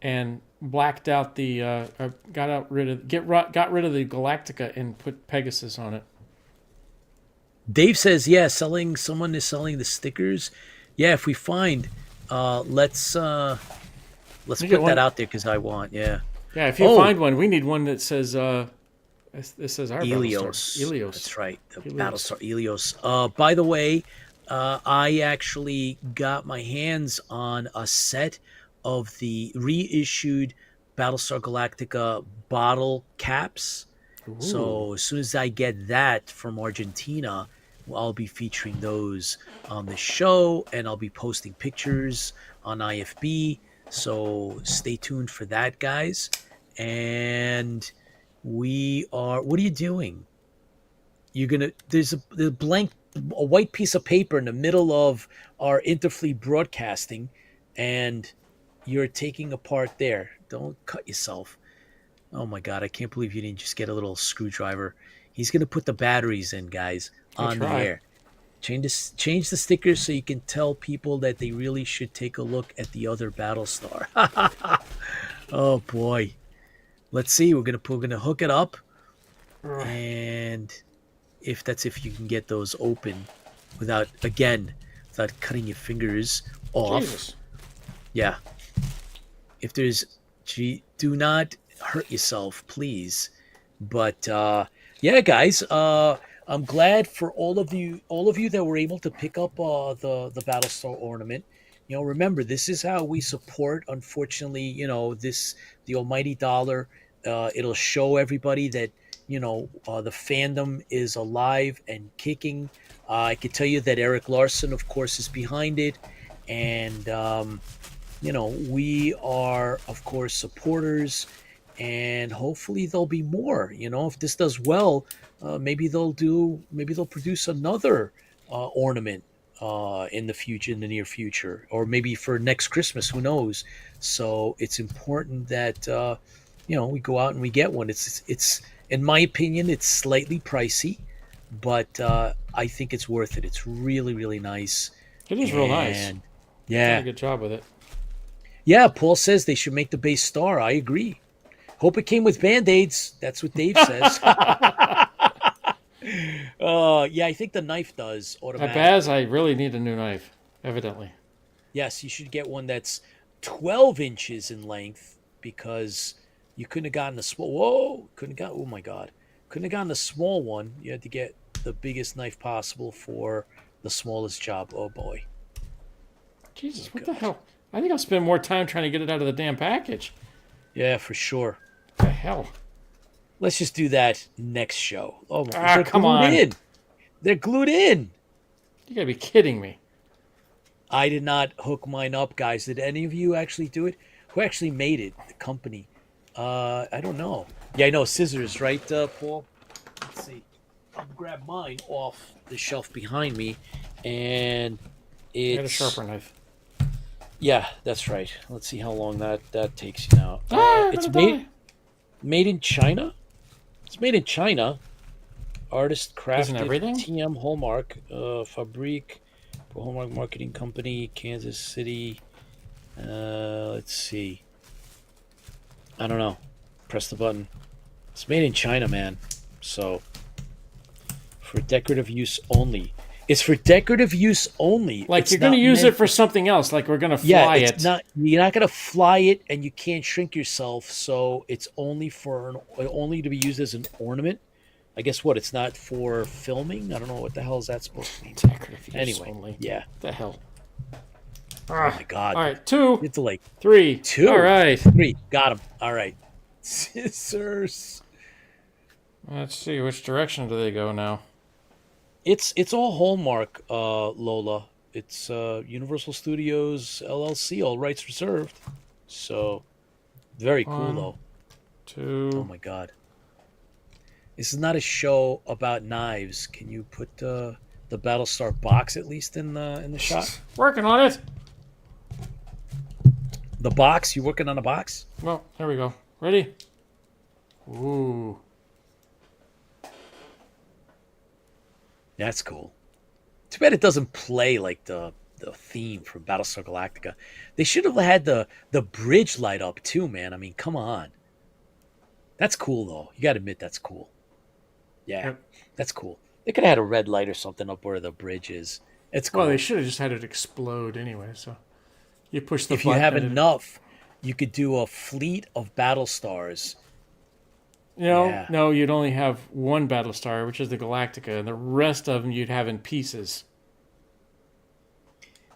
and blacked out the, got rid of the Galactica and put Pegasus on it. Dave says, yeah, someone is selling the stickers. Yeah, if we find, let's put that out there because I want, yeah. Yeah, if you find one, we need one that says, this says our Helios. Battlestar. Helios. That's right. The Helios. Battlestar Helios. By the way, I actually got my hands on a set of the reissued Battlestar Galactica bottle caps. Ooh. So as soon as I get that from Argentina, I'll be featuring those on the show, and I'll be posting pictures on IFB. So stay tuned for that, guys. And what are you doing? There's a white piece of paper in the middle of our Interfleet broadcasting, and you're taking apart there. Don't cut yourself. Oh my God, I can't believe you didn't just get a little screwdriver. He's going to put the batteries in, guys, on the air. Change the stickers so you can tell people that they really should take a look at the other Battlestar. Oh boy. Let's see. We're gonna hook it up, and if you can get those open without cutting your fingers off. Jesus. Yeah. If there's, do not hurt yourself, please. But yeah, guys. I'm glad for all of you that were able to pick up the Battlestar ornament. Remember, this is how we support. Unfortunately, the almighty dollar. It'll show everybody that the fandom is alive and kicking. I could tell you that Eric Larson, of course, is behind it, and we are, of course, supporters, and hopefully there'll be more. If this does well, maybe they'll produce another ornament in the near future, or maybe for next Christmas. Who knows? So it's important that we go out and we get one. It's in my opinion, it's slightly pricey, but I think it's worth it. It's really really nice. It is real nice. Yeah, did a good job with it. Yeah, Paul says they should make the base star. I agree. Hope it came with Band-Aids. That's what Dave says. Yeah, I think the knife does automatically. Baz, I really need a new knife, evidently. Yes, you should get one that's 12 inches in length, because you couldn't have gotten a small... oh my God. Couldn't have gotten a small one. You had to get the biggest knife possible for the smallest job. Oh, boy. Jesus, what the hell? I think I'll spend more time trying to get it out of the damn package. Yeah, for sure. What the hell? Let's just do that next show. Oh, come on. They're glued in. You gotta be kidding me. I did not hook mine up, guys. Did any of you actually do it? Who actually made it? The company? I don't know. Yeah, I know. Scissors, right, Paul? Let's see. I'll grab mine off the shelf behind me, and it's... Get a sharper knife. Yeah, that's right. Let's see how long that takes you now. It's made in China. It's made in China. Artist crafted. Isn't everything? TM Hallmark. Fabrique. Hallmark Marketing Company. Kansas City. Let's see. I don't know. Press the button. It's made in China, man. So, for decorative use only. It's for decorative use only. Like, it's you're going to use it for something else. Like, we're going to fly it. You're not going to fly it, and you can't shrink yourself. So it's only only to be used as an ornament. I guess what? It's not for filming. I don't know what the hell is that supposed to mean. Decorative use Anyway, only. yeah. What the hell? Oh my God. All right, 2. It's like 3. 2. All right. 3. Got him. All right. Scissors. Let's see, which direction do they go now? It's all Hallmark, Lola. It's Universal Studios LLC, all rights reserved. So Very cool, 1, though. 2. Oh my god. This is not a show about knives. Can you put the Battlestar box at least in the shot? Working on it. The box? You working on a box? Well, there we go. Ready? Ooh. That's cool. Too bad it doesn't play like the theme from Battlestar Galactica. They should have had the bridge light up too, man. I mean, come on. That's cool though. You got to admit that's cool. Yeah, Yep. that's cool. They could have had a red light or something up where the bridge is. It's cool. Well, they should have just had it explode anyway. So you push the If you button have and enough, you could do a fleet of Battlestars. Yeah. No, you'd only have one Battlestar, which is the Galactica, and the rest of them you'd have in pieces.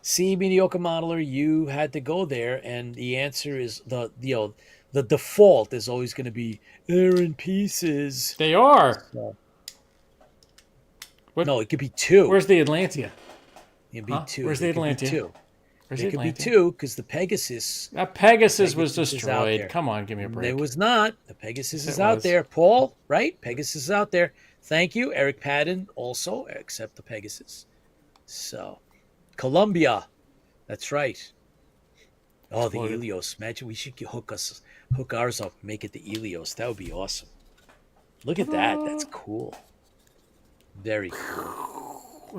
See, mediocre modeler, you had to go there, and the answer is the default is always going to be they're in pieces. They are. No. What? No, it could be two. Where's the Atlantia? It could be Huh? two. Where's the It could be Atlantia? two. Where's It the could be Atlantia? two because the Pegasus. That Pegasus was Pegasus is out destroyed. there. Come on, give me a break. It was not. The Pegasus Yes, is it out was. there, Paul. Right? Pegasus is out there. Thank you, Eric Padden. Also, accept the Pegasus. So, Columbia. That's right. Oh, the Exploded. Helios. Imagine we should hook ours up, make it the Helios. That would be awesome. Look at that. That's cool. Very cool.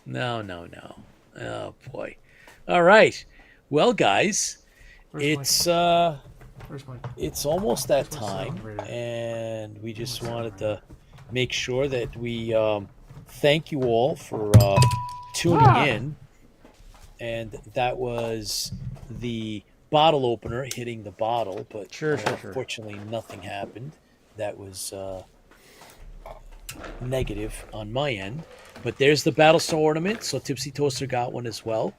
No. Oh boy. All right. Well, guys, Where's my it's almost that where's my time, sound rating? and we just wanted to make sure that we thank you all for tuning in. And that was the bottle opener hitting the bottle, but Sure. unfortunately nothing happened. That was negative on my end. But there's the Battlestar ornament, so Tipsy Toaster got one as well.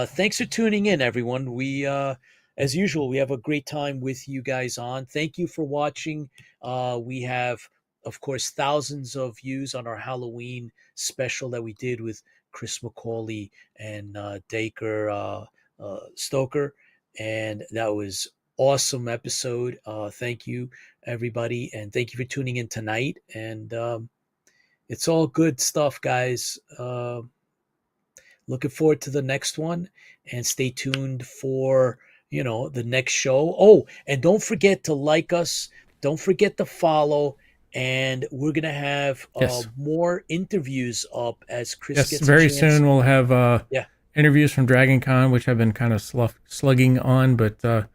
Thanks for tuning in, everyone. We, as usual, we have a great time with you guys on. Thank you for watching. We have, of course, thousands of views on our Halloween special that we did with Chris Macaulay and Dacre Stoker, and that was awesome episode. Thank you, everybody, and thank you for tuning in tonight. And it's all good stuff, guys. Looking forward to the next one, and stay tuned for the next show. Oh, and don't forget to like us. Don't forget to follow. And we're gonna have more interviews up as Chris gets very a chance. soon we'll have interviews from Dragon Con, which I've been kind of slugging on, but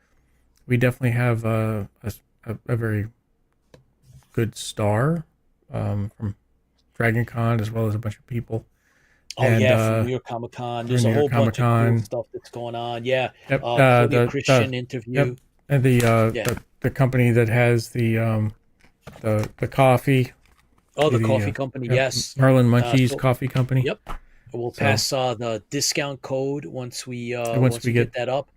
we definitely have a very good star from Dragon Con, as well as a bunch of people. From New York Comic Con. There's a whole bunch of cool stuff that's going on. Yeah, Yep. the Christian interview. Yep. And the company that has the coffee. Oh, the coffee company. Yes, Merlin Munchie's Coffee Company. Yep. We'll pass the discount code once we get that up.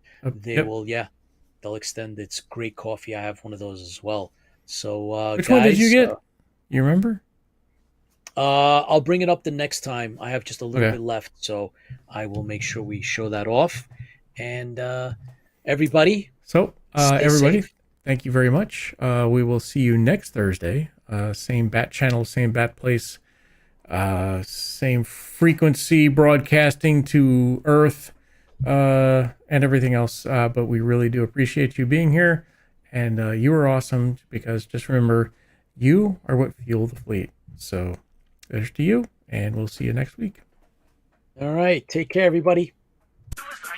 They'll extend. It's great coffee. I have one of those as well. So which guys, one did you get? You remember? I'll bring it up the next time. I have just a little bit left, so I will make sure we show that off. And everybody. So everybody, safe. Thank you very much. We will see you next Thursday. Same bat channel, same bat place, same frequency broadcasting to Earth, and everything else. But we really do appreciate you being here. And you are awesome, because just remember, you are what fuel the fleet. So there's to you, and we'll see you next week. All right. Take care, everybody. I